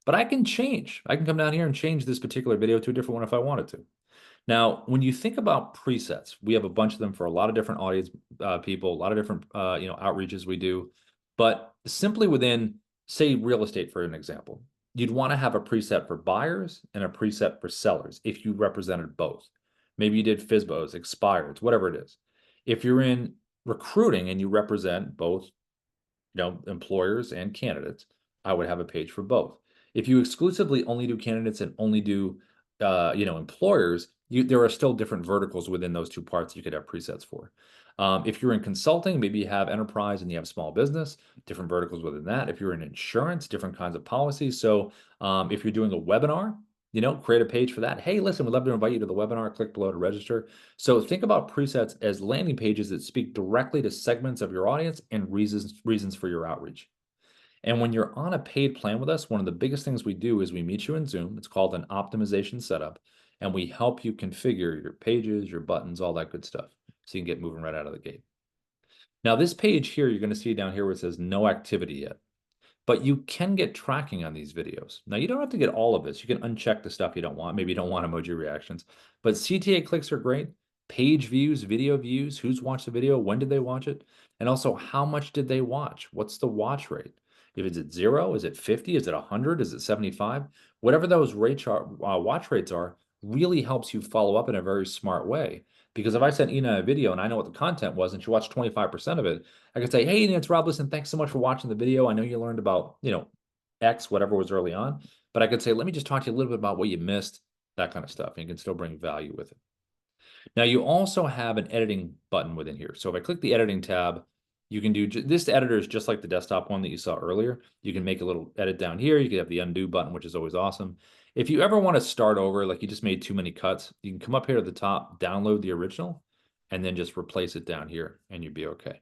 But I can change. I can come down here and change this particular video to a different one if I wanted to. Now, when you think about presets, we have a bunch of them for a lot of different audience people, a lot of different outreaches we do. But simply within, say, real estate, for an example, you'd want to have a preset for buyers and a preset for sellers if you represented both. Maybe you did FSBOs, expireds, whatever it is. If you're in recruiting and you represent both, employers and candidates, I would have a page for both. If you exclusively only do candidates and only do, employers, there are still different verticals within those two parts you could have presets for. If you're in consulting, maybe you have enterprise and you have small business, different verticals within that. If you're in insurance, different kinds of policies. So if you're doing a webinar, create a page for that. Hey, listen, we'd love to invite you to the webinar. Click below to register. So think about presets as landing pages that speak directly to segments of your audience and reasons for your outreach. And when you're on a paid plan with us, one of the biggest things we do is we meet you in Zoom. It's called an optimization setup. And we help you configure your pages, your buttons, all that good stuff, so you can get moving right out of the gate. Now, this page here, you're going to see down here where it says no activity yet. But you can get tracking on these videos. Now, you don't have to get all of this. You can uncheck the stuff you don't want. Maybe you don't want emoji reactions. But CTA clicks are great. Page views, video views, who's watched the video, when did they watch it? And also, how much did they watch? What's the watch rate? If it's at 0, is it 50? Is it 100? Is it 75? Whatever those watch rates are really helps you follow up in a very smart way. Because if I sent Ina a video and I know what the content was and she watched 25% of it, I could say, hey, Ina, it's Rob. Listen, thanks so much for watching the video. I know you learned about, X, whatever was early on. But I could say, let me just talk to you a little bit about what you missed, that kind of stuff. And you can still bring value with it. Now, you also have an editing button within here. So if I click the editing tab, you can do this. Editor is just like the desktop one that you saw earlier. You can make a little edit down here. You can have the undo button, which is always awesome. If you ever want to start over, like you just made too many cuts, you can come up here to the top, download the original, and then just replace it down here, and you'd be okay.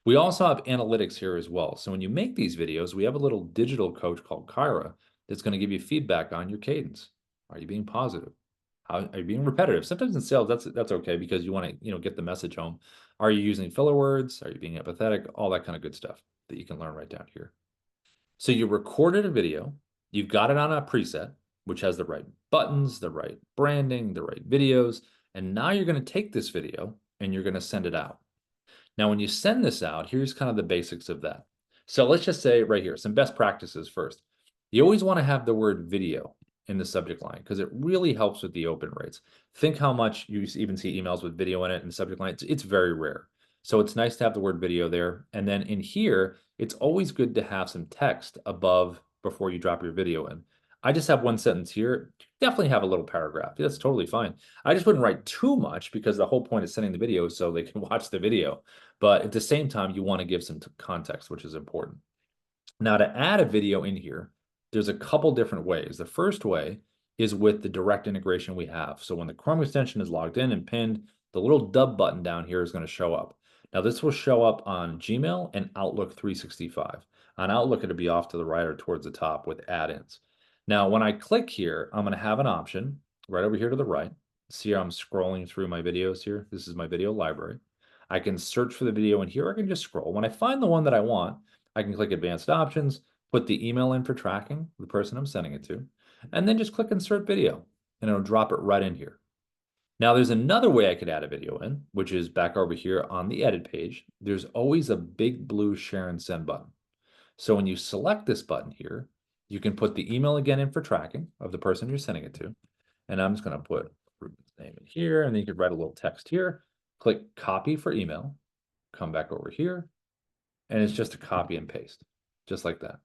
We also have analytics here as well. So when you make these videos, we have a little digital coach called Kyra that's going to give you feedback on your cadence. Are you being positive? How are you being repetitive? Sometimes in sales, that's okay because you want to, get the message home. Are you using filler words? Are you being empathetic? All that kind of good stuff that you can learn right down here. So you recorded a video, you've got it on a preset, which has the right buttons, the right branding, the right videos, and now you're going to take this video and you're going to send it out. Now, when you send this out, here's kind of the basics of that. So let's just say right here, some best practices first. You always want to have the word video in the subject line because it really helps with the open rates. Think how much you even see emails with video in it in the subject line. It's very rare. So it's nice to have the word video there. And then in here, it's always good to have some text above before you drop your video in. I just have one sentence here. Definitely have a little paragraph. That's totally fine. I just wouldn't write too much because the whole point is sending the video so they can watch the video. But at the same time, you want to give some context, which is important. Now, to add a video in here, there's a couple different ways. The first way is with the direct integration we have. So when the Chrome extension is logged in and pinned, the little Dubb button down here is going to show up. Now, this will show up on Gmail and Outlook 365. On Outlook, it'll be off to the right or towards the top with add-ins. Now, when I click here, I'm going to have an option right over here to the right See how I'm scrolling through my videos here? This is my video library. I can search for the video in here. I can just scroll. When I find the one that I want, I can click advanced options, put the email in for tracking the person I'm sending it to, and then just click insert video, and it'll drop it right in here. Now, there's another way I could add a video in, which is back over here on the edit page. There's always a big blue share and send button. So when you select this button here, you can put the email again in for tracking of the person you're sending it to. And I'm just going to put Ruben's name in here, and then you could write a little text here, click copy for email, come back over here, and it's just a copy and paste, just like that.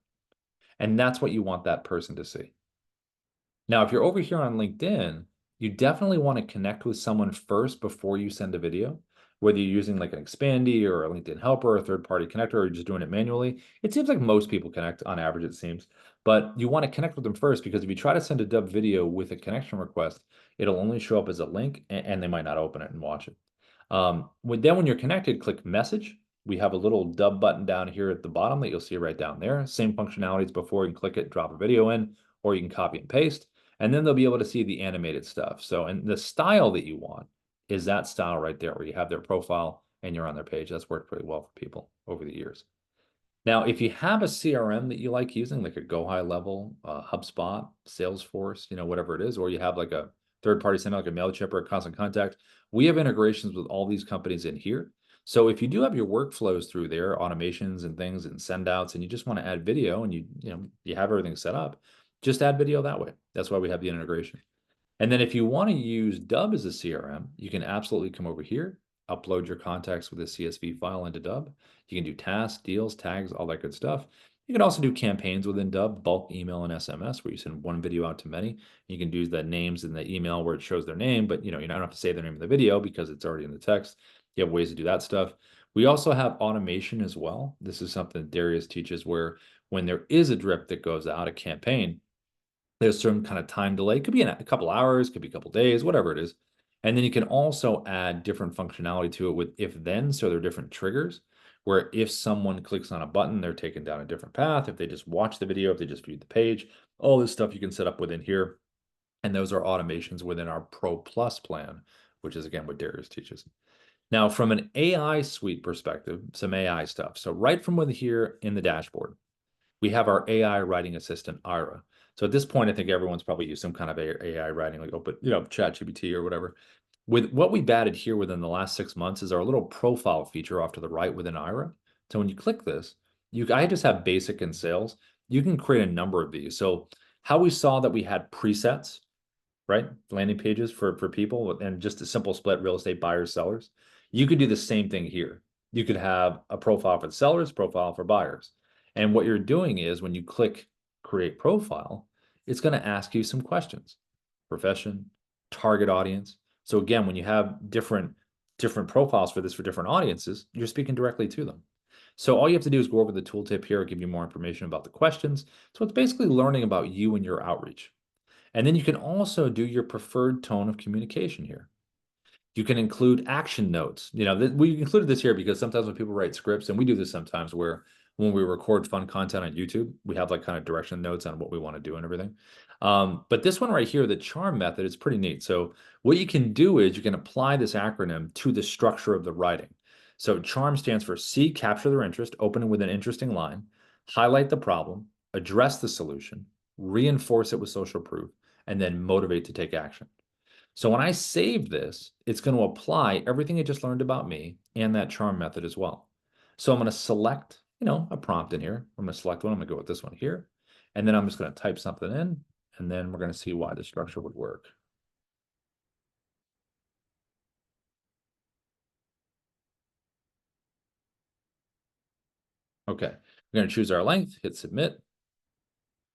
And that's what you want that person to see. Now, if you're over here on LinkedIn, you definitely want to connect with someone first before you send a video, whether you're using like an Expandy or a LinkedIn helper or a third-party connector, or you're just doing it manually. It seems like most people connect on average, it seems, but you want to connect with them first, because if you try to send a Dubb video with a connection request, it'll only show up as a link and they might not open it and watch it. When you're connected, click message. We have a little Dubb button down here at the bottom that you'll see right down there. Same functionality as before. You can click it, drop a video in, or you can copy and paste. And then they'll be able to see the animated stuff. So, and the style that you want is that style right there, where you have their profile and you're on their page. That's worked pretty well for people over the years. Now, if you have a CRM that you like using, like a Go High Level, HubSpot, Salesforce, whatever it is, or you have like a third-party sender like a MailChimp or a Constant Contact, we have integrations with all these companies in here. So if you do have your workflows through there, automations and things and send outs, and you just want to add video and you have everything set up, just add video that way. That's why we have the integration. And then if you want to use Dubb as a CRM, you can absolutely come over here, upload your contacts with a CSV file into Dubb. You can do tasks, deals, tags, all that good stuff. You can also do campaigns within Dubb, bulk email and SMS, where you send one video out to many. You can do the names in the email where it shows their name, but you don't have to say their name in the video because it's already in the text. You have ways to do that stuff. We also have automation as well. This is something Darius teaches, where when there is a drip that goes out, a campaign, there's some kind of time delay. It could be a couple hours, could be a couple days, whatever it is. And then you can also add different functionality to it with if then, so there are different triggers where if someone clicks on a button, they're taken down a different path. If they just watch the video, if they just viewed the page, all this stuff you can set up within here. And those are automations within our Pro Plus plan, which is again what Darius teaches. Now, from an AI suite perspective, some AI stuff. So right from within here in the dashboard, we have our AI writing assistant, Ira. So at this point, I think everyone's probably used some kind of AI writing, like ChatGPT or whatever. With what we've added here within the last 6 months is our little profile feature off to the right within Ira. So when you click this, I just have basic and sales. You can create a number of these. So how we saw that we had presets, right? Landing pages for people and just a simple split real estate buyers, sellers. You could do the same thing here. You could have a profile for the sellers, profile for buyers. And what you're doing is when you click create profile, it's going to ask you some questions, profession, target audience. So again, when you have different profiles for different audiences, you're speaking directly to them. So all you have to do is go over the tooltip here, give you more information about the questions. So it's basically learning about you and your outreach. And then you can also do your preferred tone of communication here. You can include action notes. We included this here because sometimes when people write scripts, and we do this sometimes where when we record fun content on YouTube, we have like kind of direction notes on what we want to do and everything. But this one right here, the charm method, is pretty neat. So what you can do is you can apply this acronym to the structure of the writing. So charm stands for C, capture their interest, open with an interesting line, highlight the problem, address the solution, reinforce it with social proof, and then motivate to take action. So when I save this, it's going to apply everything I just learned about me and that charm method as well. So I'm going to select, a prompt in here. I'm going to select one. I'm going to go with this one here. And then I'm just going to type something in, and then we're going to see why the structure would work. Okay, we're going to choose our length, hit submit.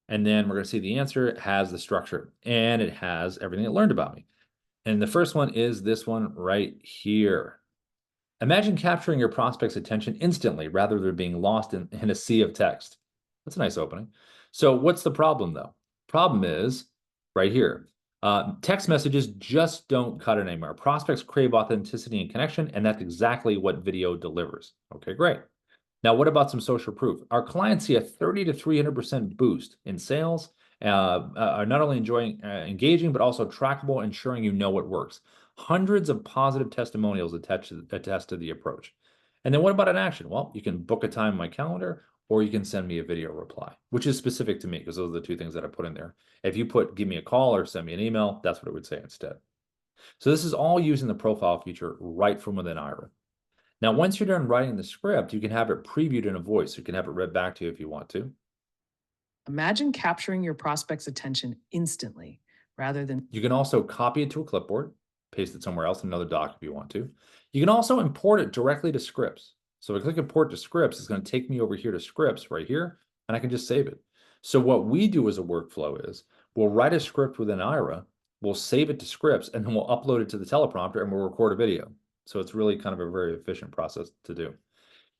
And then we're going to see the answer. It has the structure and it has everything it learned about me. And the first one is this one right here. Imagine capturing your prospect's attention instantly rather than being lost in a sea of text. That's a nice opening. So what's the problem though? Problem is right here. Text messages just don't cut it anymore. Prospects crave authenticity and connection, and that's exactly what video delivers. Okay, great. Now, what about some social proof? Our clients see a 30 to 300% boost in sales are not only engaging, but also trackable, ensuring you know it works. Hundreds of positive testimonials attest to the approach. And then what about an action? Well, you can book a time in my calendar, or you can send me a video reply, which is specific to me because those are the two things that I put in there. If you put give me a call or send me an email, that's what it would say instead. So this is all using the profile feature right from within Ira. Now, once you're done writing the script, you can have it previewed in a voice. You can have it read back to you if you want to. Imagine capturing your prospect's attention instantly rather than. You can also copy it to a clipboard, paste it somewhere else in another doc if you want to. You can also import it directly to scripts. So if I click import to scripts, it's going to take me over here to scripts right here, and I can just save it. So what we do as a workflow is we'll write a script within Ira, we'll save it to scripts, and then we'll upload it to the teleprompter and we'll record a video. So it's really kind of a very efficient process to do.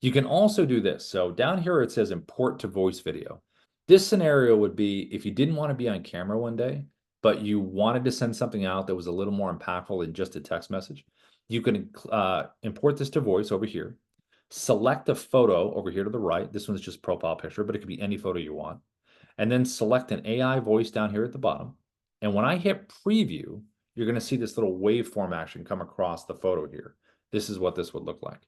You can also do this. So down here it says import to voice video. This scenario would be if you didn't want to be on camera one day, but you wanted to send something out that was a little more impactful than just a text message. You can import this to voice over here. Select a photo over here to the right. This one's just profile picture, but it could be any photo you want. And then select an AI voice down here at the bottom. And when I hit preview, you're going to see this little waveform action come across the photo here. This is what this would look like.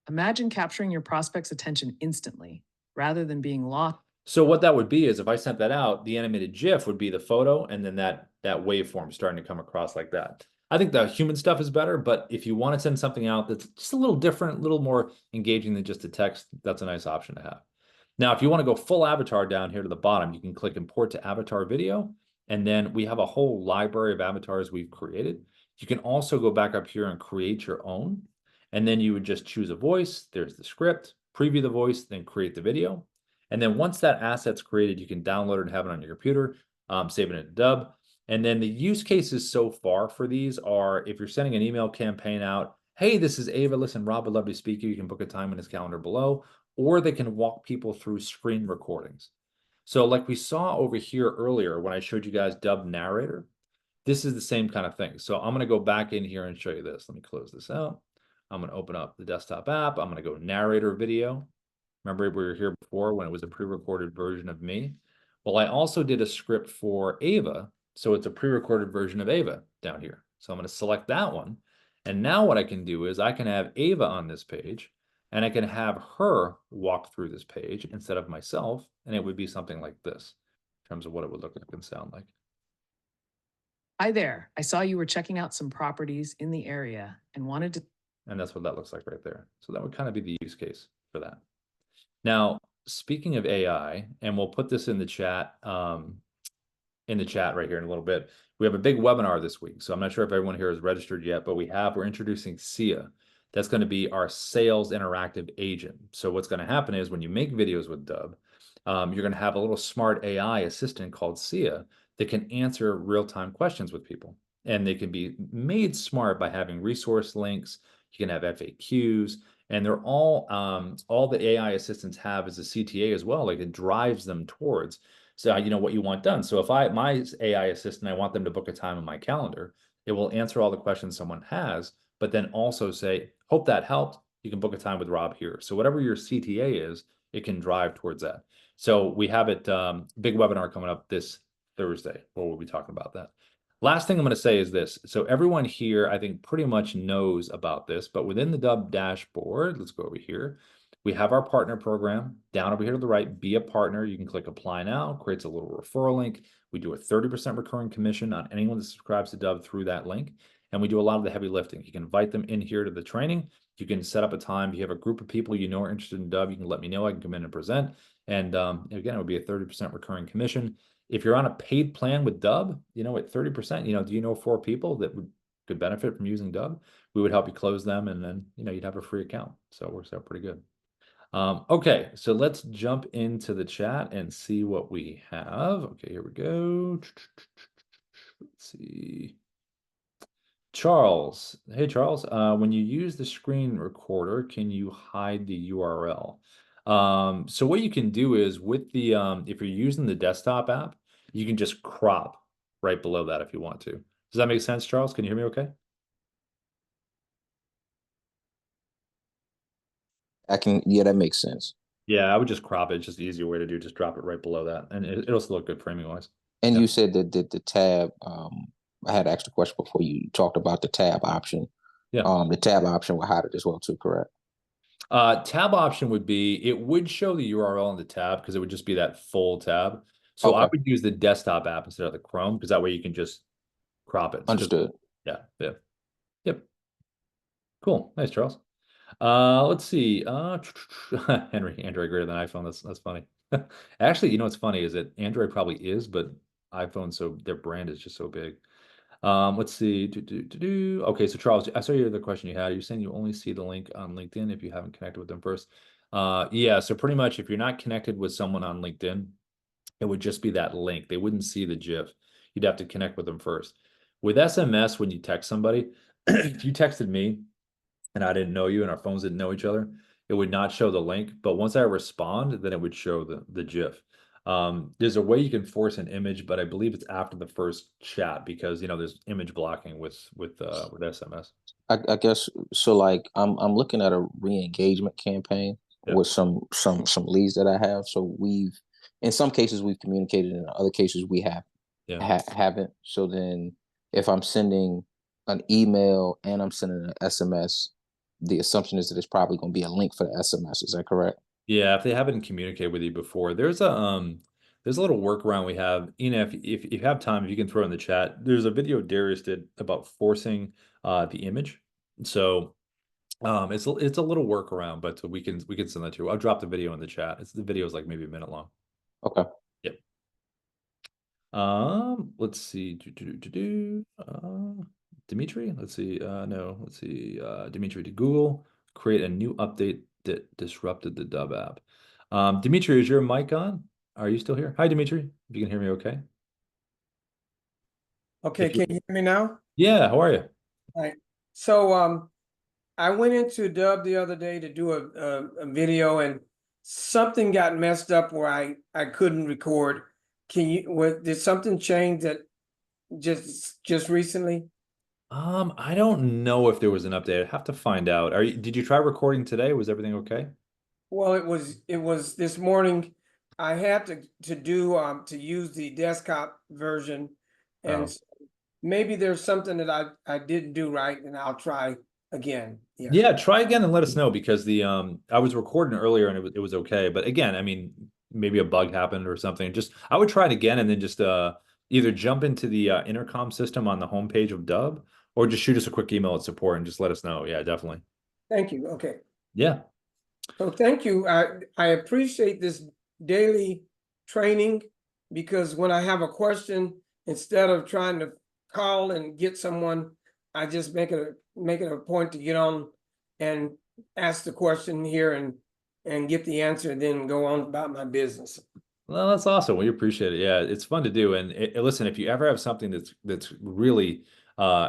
Imagine capturing your prospect's attention instantly rather than being lost. So what that would be is if I sent that out, the animated GIF would be the photo and then that waveform starting to come across like that. I think the human stuff is better, but if you want to send something out that's just a little different, a little more engaging than just a text, that's a nice option to have. Now, if you want to go full avatar down here to the bottom, you can click import to avatar video, and then we have a whole library of avatars we've created. You can also go back up here and create your own, and then you would just choose a voice. There's the script, preview the voice, then create the video. And then once that asset's created, you can download it and have it on your computer, save it in a Dubb. And then the use cases so far for these are if you're sending an email campaign out, hey, this is Ava. Listen, Rob would love to speak to you. You can book a time in his calendar below, or they can walk people through screen recordings. So like we saw over here earlier when I showed you guys Dubb Narrator, this is the same kind of thing. So I'm going to go back in here and show you this. Let me close this out. I'm going to open up the desktop app. I'm going to go narrator video. Remember we were here before when it was a pre-recorded version of me? Well, I also did a script for Ava. So it's a pre-recorded version of Ava down here. So I'm going to select that one. And now what I can do is I can have Ava on this page and I can have her walk through this page instead of myself. And it would be something like this in terms of what it would look like and sound like. Hi there. I saw you were checking out some properties in the area and wanted to. And that's what that looks like right there. So that would kind of be the use case for that. Now, speaking of AI, and we'll put this in the chat right here in a little bit. We have a big webinar this week. So I'm not sure if everyone here is registered yet, but we're introducing Sia. That's going to be our sales interactive agent. So what's going to happen is when you make videos with Dubb, you're going to have a little smart AI assistant called Sia that can answer real-time questions with people. And they can be made smart by having resource links. You can have FAQs, and they're all the AI assistants have is a CTA as well. Like it drives them towards, so you know what you want done. So if my AI assistant, I want them to book a time on my calendar, it will answer all the questions someone has, but then also say, hope that helped. You can book a time with Rob here. So whatever your CTA is, it can drive towards that. So we have it, big webinar coming up this Thursday where we'll be talking about that. Last thing I'm going to say is this. So everyone here, I think, pretty much knows about this, but within the Dubb dashboard, let's go over here. We have our partner program down over here to the right, be a partner. You can click apply now, creates a little referral link. We do a 30% recurring commission on anyone that subscribes to Dubb through that link. And we do a lot of the heavy lifting. You can invite them in here to the training. You can set up a time. If you have a group of people you know are interested in Dubb, you can let me know. I can come in and present. And again, it would be a 30% recurring commission. If you're on a paid plan with Dubb, you know, at 30%, you know, do you know 4 people that could benefit from using Dubb? We would help you close them, and then, you know, you'd have a free account. So it works out pretty good. Okay, so let's jump into the chat and see what we have. Okay, here we go. Let's see. Charles. Hey, Charles. When you use the screen recorder, can you hide the URL? So what you can do is with the, if you're using the desktop app, you can just crop right below that if you want to. Does that make sense, Charles? Can you hear me okay? Yeah, that makes sense. Yeah, I would just crop it. It's just the easier way to do. Just drop it right below that, and it'll still look good framing wise. And Yeah. you said that the tab, I had asked a question before you talked about the tab option. Yeah. The tab option will hide it as well too, correct? Tab option would be, it would show the URL in the tab because it would just be that full tab. So I Okay. would use the desktop app instead of the Chrome because that way you can just crop it. Understood. Yeah, yeah. Yep. Cool. Nice, Charles. Let's see. Android greater than iPhone. That's funny. Actually, you know what's funny is that Android probably is, but iPhone, so their brand is just so big. Let's see. Okay, so Charles, I saw your other question you had. You're saying you only see the link on LinkedIn if you haven't connected with them first. Yeah, so pretty much if you're not connected with someone on LinkedIn, it would just be that link. They wouldn't see the GIF. You'd have to connect with them first. With SMS, when you text somebody, if you texted me and I didn't know you and our phones didn't know each other, it would not show the link. But once I respond, then it would show the GIF. There's a way you can force an image, but I believe it's after the first chat because there's image blocking with SMS. I guess so. Like I'm looking at a re-engagement campaign Yeah. with some leads that I have. So we've in some cases we've communicated, in other cases we haven't. So then if I'm sending an email and I'm sending an SMS, the assumption is that it's probably going to be a link for the SMS. Is that correct? Yeah, if they haven't communicated with you before, there's a little workaround we have. If you have time, if you can throw it in the chat, there's a video Darius did about forcing the image. So it's a little workaround, but we can send that to you. I'll drop the video in the chat. The video is like maybe a minute long. Okay. Yep. Let's see. Dimitri, let's see. No, let's see. Dimitri to Google, create a new update that disrupted the Dubb app. Dimitri, is your mic on? Are you still here? Hi, Dimitri. If you can hear me okay. Okay, can you hear me now? Yeah, how are you? All right. So I went into Dubb the other day to do a video and something got messed up where I couldn't record. Did something change that just recently? I don't know if there was an update. I'd have to find out. Did you try recording today? Was everything okay? Well, it was this morning. I had to do to use the desktop version, and maybe there's something that I didn't do right, and I'll try again. Yeah, try again and let us know because I was recording earlier and it was okay. But again, I mean, maybe a bug happened or something. I would try it again and then just either jump into the intercom system on the homepage of Dubb or just shoot us a quick email at support and just let us know. Yeah, definitely. Thank you. Okay. Yeah. So thank you. I appreciate this daily training because when I have a question, instead of trying to call and get someone, I just make it a point to get on and ask the question here and get the answer and then go on about my business. Well, that's awesome. We appreciate it. Yeah, it's fun to do. And listen, if you ever have something that's really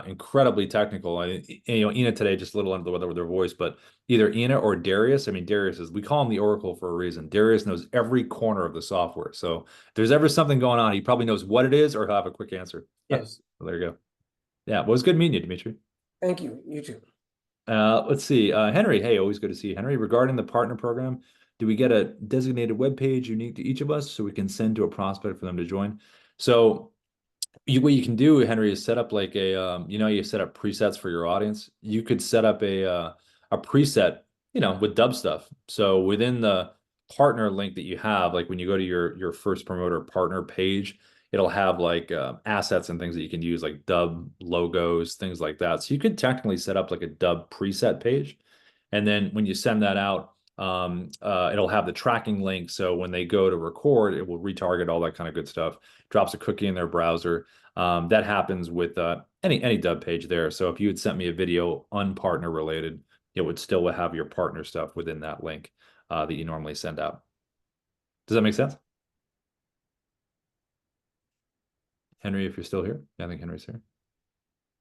incredibly technical, Ina today just a little under the weather with her voice, but either Ina or Darius. I mean, we call him the Oracle for a reason. Darius knows every corner of the software. So if there's ever something going on, he probably knows what it is or he'll have a quick answer. Yes. So there you go. Yeah, well, it was good meeting you, Dimitri. Thank you. You too. Let's see. Henry, hey, always good to see you. Henry, regarding the partner program, do we get a designated web page unique to each of us so we can send to a prospect for them to join? So what you can do, Henry, is set up like you set up presets for your audience. You could set up a preset, with Dubb stuff. So within the partner link that you have, like when you go to your first promoter partner page, it'll have like assets and things that you can use, like Dubb logos, things like that. So you could technically set up like a Dubb preset page. And then when you send that out, it'll have the tracking link. So when they go to record, it will retarget all that kind of good stuff, drops a cookie in their browser. That happens with any Dubb page there. So if you had sent me a video unpartner related, it would still have your partner stuff within that link that you normally send out. Does that make sense? Henry, if you're still here. Yeah, I think Henry's here.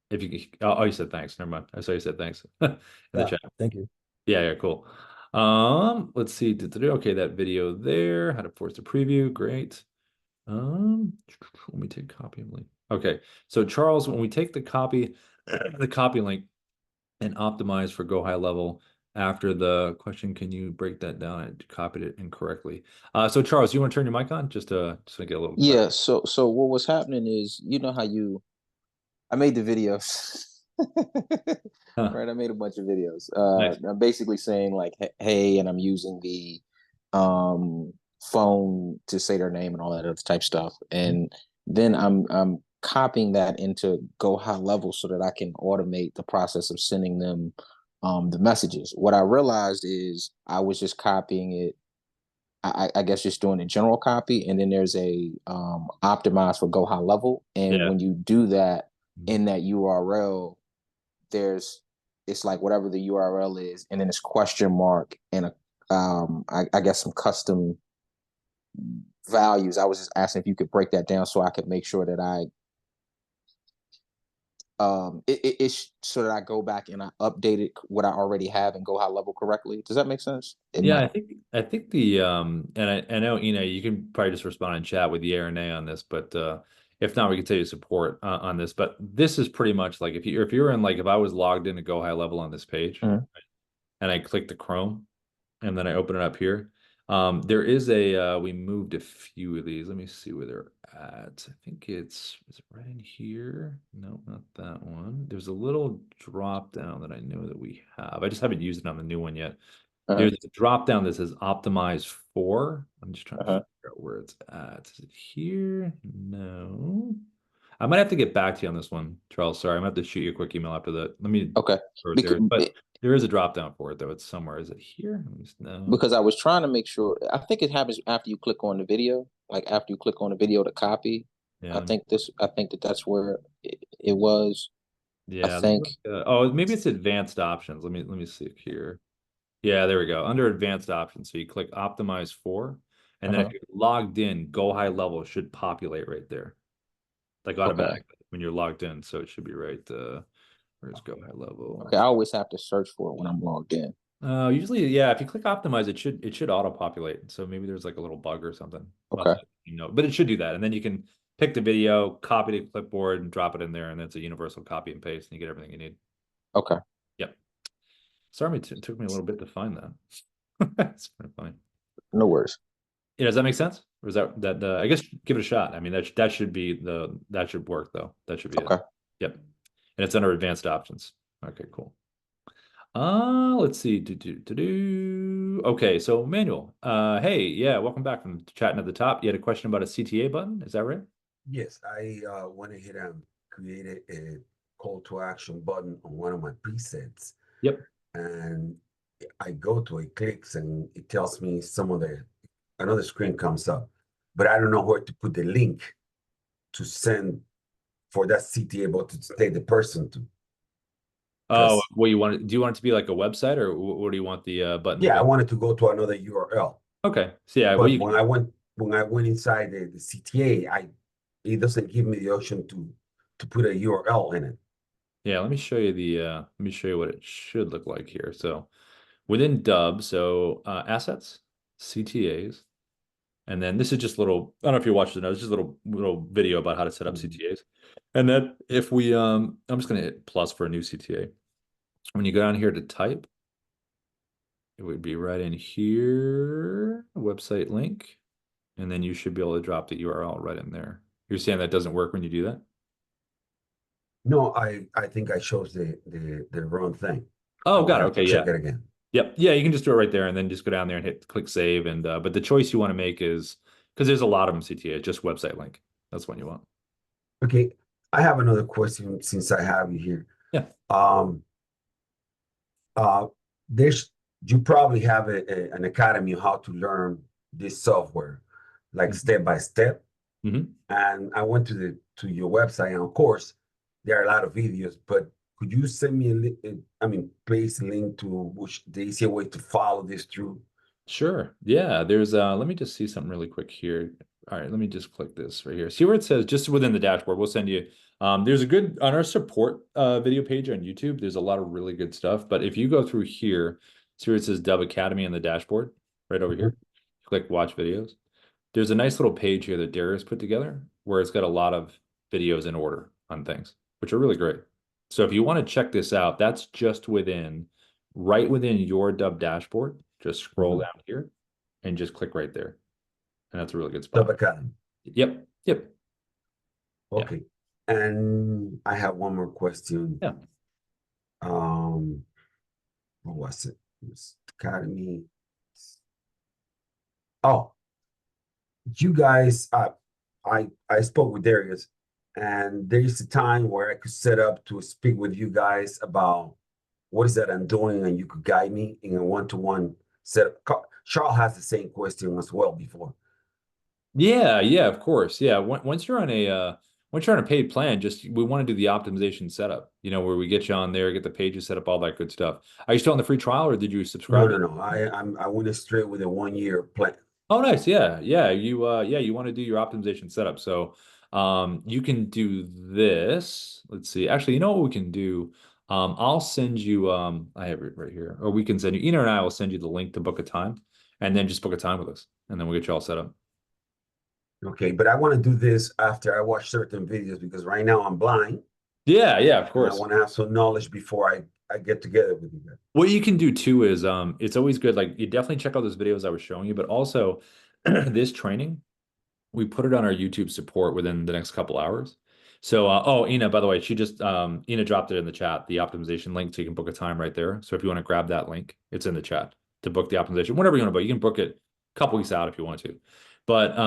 If you you said thanks. Never mind. I saw you said thanks in the chat. Thank you. Yeah, cool. Let's see. Okay, that video there. How to force the preview. Great. Let me take copy of link. Okay, so Charles, when we take the copy link and optimize for go high level, after the question, can you break that down? I copied it incorrectly. So Charles, you want to turn your mic on just to get a little clarity? Yeah, so what was happening is, you know how I made the videos. Huh, Right, I made a bunch of videos. nice. I'm basically saying like, hey, and I'm using the phone to say their name and all that other type stuff. And then I'm copying that into Go High Level so that I can automate the process of sending them the messages. What I realized is I was just copying it. I guess just doing a general copy, and then there's a optimize for Go High Level. And Yeah. when you do that in that URL, there's it's like whatever the URL is, and then it's question mark and I guess some custom values. I was just asking if you could break that down so I could make sure that it's so that I go back and I update it what I already have and Go High Level correctly. Does that make sense? It Yeah, might. I think the and I know you can probably just respond in chat with yeah or nay on this, but if not, we can tell you support on this. But this is pretty much like if you're in like if I was logged in to Go High Level on this page Mhm. and I click the Chrome and then I open it up here. There is a we moved a few of these. Let me see where they're at. I think is it right in here? No, not that one. There's a little drop down that I know that we have. I just haven't used it on the new one yet. Uh-huh. There's a drop down that says optimize for. I'm just trying to Uh-huh. figure out where it's at. Is it here? No. I might have to get back to you on this one, Charles. Sorry, I'm gonna have to shoot you a quick email after that. Let me Okay. throw it Because there. But there is a drop down for it though. It's somewhere. Is it here? No. because I was trying to make sure. I think it happens after you click on the video, like after you click on the video to copy. Yeah. I think that's where it was. I Yeah. think. Oh, maybe it's advanced options. Let me see here. Yeah, there we go. Under advanced options. So you click optimize for, and then Uh-huh. if you're logged in, Go High Level should populate right there. Like Okay. automatically when you're logged in. So it should be right. Where's Go High Level? Okay. I always have to search for it when I'm logged in. Usually, yeah, if you click optimize, it should auto populate. So maybe there's like a little bug or something. Okay. But it should do that. And then you can pick the video, copy to clipboard, and drop it in there, and then it's a universal copy and paste, and you get everything you need. Okay. Yep. Sorry, it took me a little bit to find that. It's kind of funny. No worries. Yeah, does that make sense? Or is that I guess give it a shot. I mean, that should be that should work though. That should be Okay. it. Yep. And it's under advanced options. Okay, cool. Let's see. Okay, so Manuel. Hey, yeah, welcome back from chatting at the top. You had a question about a CTA button, is that right? Yes, I went ahead and created a call to action button on one of my presets. Yep. And I go to it, clicks, and it tells me another screen comes up, but I don't know where to put the link to send for that CTA button to take the person to. Oh, what you want? Do you want it to be like a website, or what do you want the button to Yeah, be? I wanted to go to another URL. Okay, so yeah, But when I went inside the CTA, it doesn't give me the option to put a URL in it. yeah, let me show you what it should look like here. So within Dubb, so assets, CTAs, and then this is just little, I don't know if you watched it, it's just a little video about how to set up CTAs. And then if we I'm just gonna hit plus for a new CTA. When you go down here to type, it would be right in here, website link, and then you should be able to drop the URL right in there. You're saying that doesn't work when you do that? No, I think I chose the wrong thing. Oh, I got it. have to Okay, check yeah. it again. Yep. Yeah, you can just do it right there and then just go down there and hit click save. And but the choice you want to make is because there's a lot of them CTA, just website link. That's what you want. Okay, I have another question since I have you here. Yeah. There's you probably have an academy on how to learn this software, like step by step. Mhm. And I went to your website, and of course, there are a lot of videos. But could you send me a link? I mean, place a link to which the easier way to follow this through? Sure. Yeah, there's let me just see something really quick here. All right, let me just click this right here. See where it says just within the dashboard, we'll send you there's a good on our support video page on YouTube. There's a lot of really good stuff, but if you go through here, see where it says Dubb Academy in the dashboard right over here. Click watch videos. There's a nice little page here that Darius put together where it's got a lot of videos in order on things, which are really great. So if you want to check this out, that's just within right within your Dubb dashboard, just scroll Mhm. down here and just click right there. And that's a really good Dubb spot. Academy. Yep. Yep. Yeah. Okay. And I have one more question. Yeah. What was it? It was Academy. Oh, you guys, I spoke with Darius, and there's a time where I could set up to speak with you guys about what is that I'm doing, and you could guide me in a one-to-one setup. Charles has the same question as well before. Yeah, yeah, of course. Yeah. Once you're on a paid plan, just we want to do the optimization setup, where we get you on there, get the pages set up, all that good stuff. Are you still on the free trial or did you No, subscribe? no. I went straight with a 1 year plan. Oh, nice. Yeah. Yeah. You want to do your optimization setup. So you can do this. Let's see. Actually, you know what we can do? I'll send you I have it right here. Or we can send you, Ina and I will send you the link to book a time and then just book a time with us. And then we'll get you all set up. Okay, but I want to do this after I watch certain videos because right now I'm blind. Yeah, yeah, of And I course. want to have some knowledge before I get together with you guys. What you can do too is it's always good. Like you definitely check out those videos I was showing you, but also this training, we put it on our YouTube support within the next couple hours. So oh, Ina, by the way, she just Ina dropped it in the chat, the optimization link, so you can book a time right there. So if you want to grab that link, it's in the chat to book the optimization, whatever you want to book. You can book it a couple weeks out if you want to. But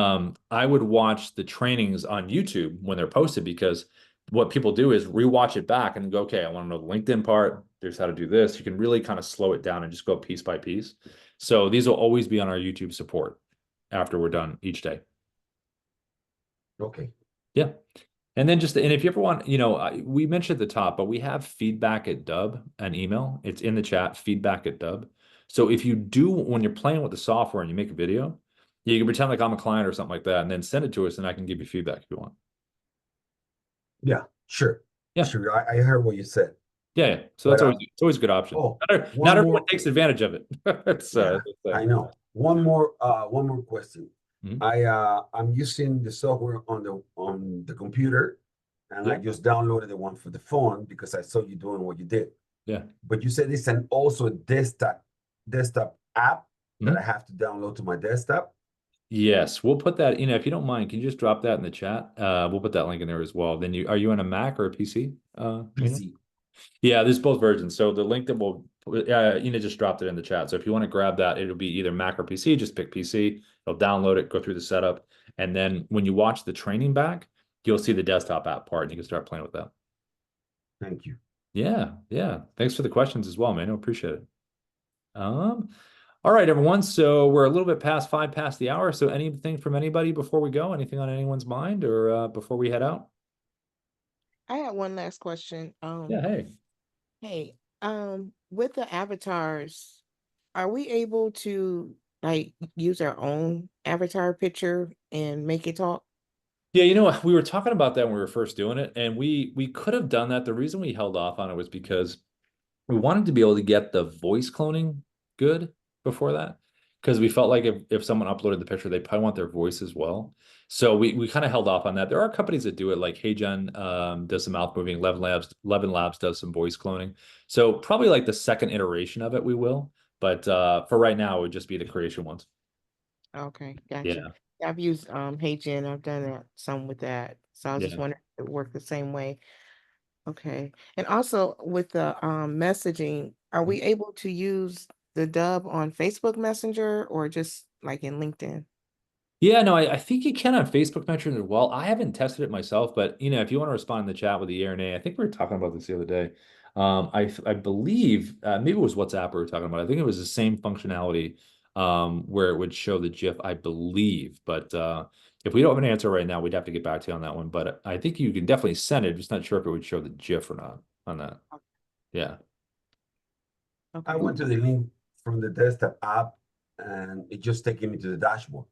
I would watch the trainings on YouTube when they're posted because what people do is rewatch it back and go, okay, I want to know the LinkedIn part. There's how to do this. You can really kind of slow it down and just go piece by piece. So these will always be on our YouTube support after we're done each day. Okay. Yeah. And then and if you ever want, we mentioned at the top, but we have feedback at Dubb, an email. It's in the chat, feedback at Dubb. So if you do, when you're playing with the software and you make a video, you can pretend like I'm a client or something like that, and then send it to us and I can give you feedback if you want. Yeah, sure. Yeah. Sure. I heard what you said. Yeah. So it's always a good option. Oh, not everyone takes advantage of it. I know. One more question. Mhm. I'm using the software on the computer, and I just downloaded the one for the phone because I saw you doing what you did. Yeah. But you said it's also a desktop app that I have to download to my desktop. Yes, we'll put that, if you don't mind, can you just drop that in the chat? We'll put that link in there as well. Then are you on a Mac or a PC? PC. Yeah, there's both versions. So the link that Ina just dropped it in the chat. So if you want to grab that, it'll be either Mac or PC. Just pick PC. It'll download it, go through the setup, and then when you watch the training back, you'll see the desktop app part, and you can start playing with that. Thank you. Yeah, yeah. Thanks for the questions as well, man. I appreciate it. All right, everyone. So we're a little bit past 5 past the hour. So anything from anybody before we go? Anything on anyone's mind or before we head out? I had one last question. Yeah, Hey, with the avatars, are we able to like use our own avatar picture and make it talk? Yeah, we were talking about that when we were first doing it, and we could have done that. The reason we held off on it was because we wanted to be able to get the voice cloning good before that, because we felt like if someone uploaded the picture, they probably want their voice as well. So we kind of held off on that. There are companies that do it, like HeyGen does some mouth moving, Levin Labs does some voice cloning. So probably like the second iteration of it, we will. But for right now, it would just be the creation ones. Okay, gotcha. Yeah. I've used HeyGen. I've done that some with that. So I was just Yeah. wondering if it worked the same way. Okay. And also with the messaging, are we able to use the Dubb on Facebook Messenger or just like in LinkedIn? Yeah, no, I think you can on Facebook Messenger as well. I haven't tested it myself, but if you want to respond in the chat with the ARNA, I think we were talking about this the other day. I believe maybe it was WhatsApp we were talking about. I think it was the same functionality where it would show the GIF, I believe. But if we don't have an answer right now, we'd have to get back to you on that one. But I think you can definitely send it. Just not sure if it would show the GIF or not on that. Yeah. Okay. I went to the link from the desktop app, and it just taking me to the dashboard.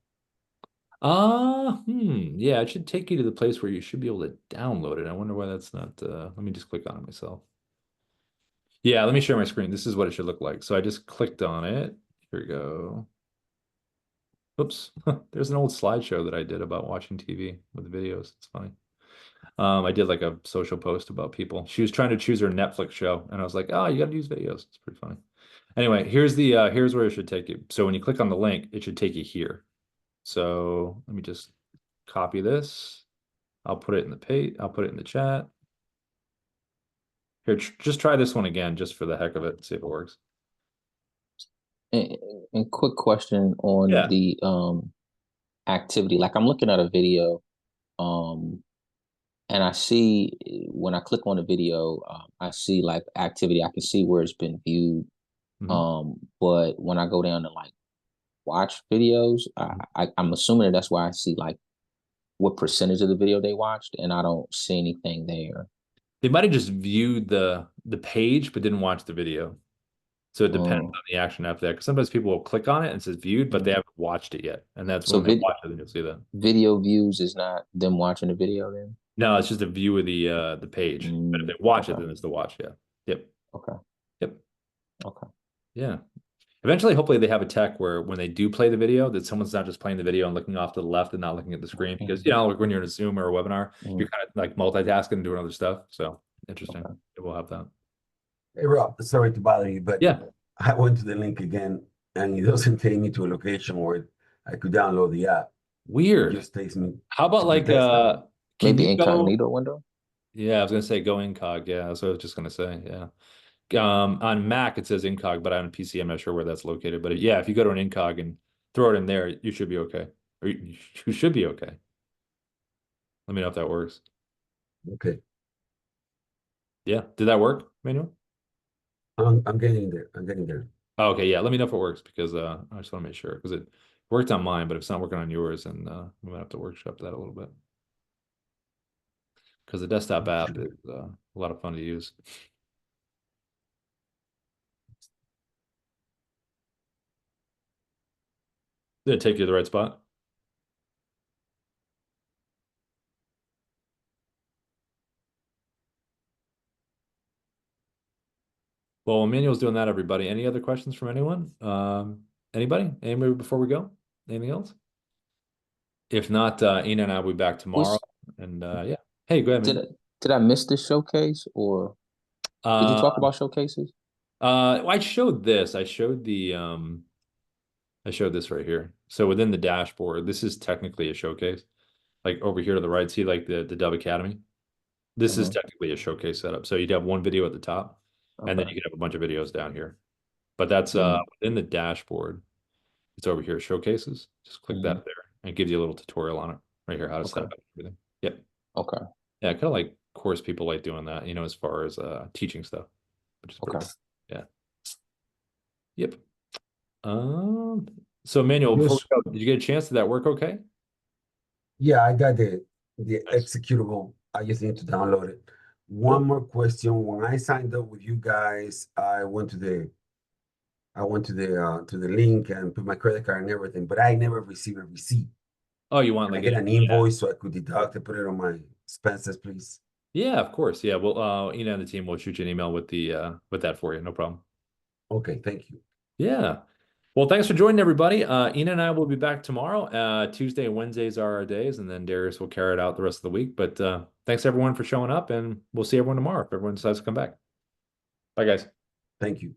Yeah, it should take you to the place where you should be able to download it. I wonder why that's not, let me just click on it myself. Yeah, let me share my screen. This is what it should look like. So I just clicked on it. Here we go. Oops, there's an old slideshow that I did about watching TV with the videos. It's funny. I did like a social post about people. She was trying to choose her Netflix show, and I was like, oh, you got to use videos. It's pretty funny. Anyway, here's where it should take you. So when you click on the link, it should take you here. So let me just copy this. I'll put it in the page. I'll put it in the chat. Here, just try this one again, just for the heck of it, see if it works. And, and quick question on Yeah. the activity. Like I'm looking at a video, and I see when I click on the video, I see like activity. I can see where it's been viewed. But when I go down to like watch videos, I'm assuming that's why I see like what percentage of the video they watched, and I don't see anything there. They might have just viewed the page but didn't watch the video. So it depends on the action after that. Because sometimes people will click on it and it says viewed, but they haven't watched it yet. And that's So when they watch it, then you'll see that. Video views is not them watching the video then? No, it's just a view of the page. But if they watch it, then it's the watch. Yeah. Yep. Okay. Yep. Okay. Yeah. Eventually, hopefully, they have a tech where when they do play the video, that someone's not just playing the video and looking off to the left and not looking at the screen. Because, like when you're in a Zoom or a webinar, you're kind of like multitasking and doing other stuff. So interesting. Okay. We'll have that. Hey, Rob, sorry to bother you, but yeah, I went to the link again and it doesn't take me to a location where I could download the app. Weird. It just takes me. How about like maybe incognito window? Yeah, I was gonna say go incog. Yeah, that's what I was just gonna say. Yeah. On Mac it says incog, but on PC I'm not sure where that's located. But yeah, if you go to an incog and throw it in there, you should be okay. Or you should be okay. Let me know if that works. Okay. Yeah, did that work, Manuel? I'm getting there. I'm getting there. Oh, okay, yeah. Let me know if it works because I just want to make sure because it worked on mine, but if it's not working on yours, then we might have to workshop that a little bit. Because the desktop app is a lot of fun to use. Did it take you to the right spot? Well, Emmanuel's doing that, everybody. Any other questions from anyone? Anybody? Anybody before we go? Anything else? If not, Ina and I will be back tomorrow. And yeah. Hey, go ahead, man. Did I miss this showcase or did you talk about showcases? Well, I showed this. I showed this right here. So within the dashboard, this is technically a showcase. Like over here to the right, see like the Dubb Academy. This is technically a showcase setup. So you'd have one video at the top, and then you could have a bunch of videos down here. But that's within the dashboard. It's over here, showcases. Just click that there, and it gives you a little tutorial on it right here, how to set up everything. Yep. Okay. Yeah, kind of like course people like doing that, as far as teaching stuff, which is pretty cool. Yeah. Yep. So Emmanuel, before we go, did you get a chance? Did that work okay? Yeah, I got the executable. I just need to download it. One more question. When I signed up with you guys, I went to the link and put my credit card and everything, but I never received a receipt. Oh, you want Can like I get an invoice so I could deduct and put it on my expenses, please? Yeah, of course. Yeah, well, Ina and the team will shoot you an email with that for you. No problem. Okay, thank you. Yeah. Well, thanks for joining, everybody. Ina and I will be back tomorrow. Tuesday and Wednesdays are our days, and then Darius will carry it out the rest of the week. But thanks, everyone, for showing up, and we'll see everyone tomorrow if everyone decides to come back. Bye, guys. Thank you.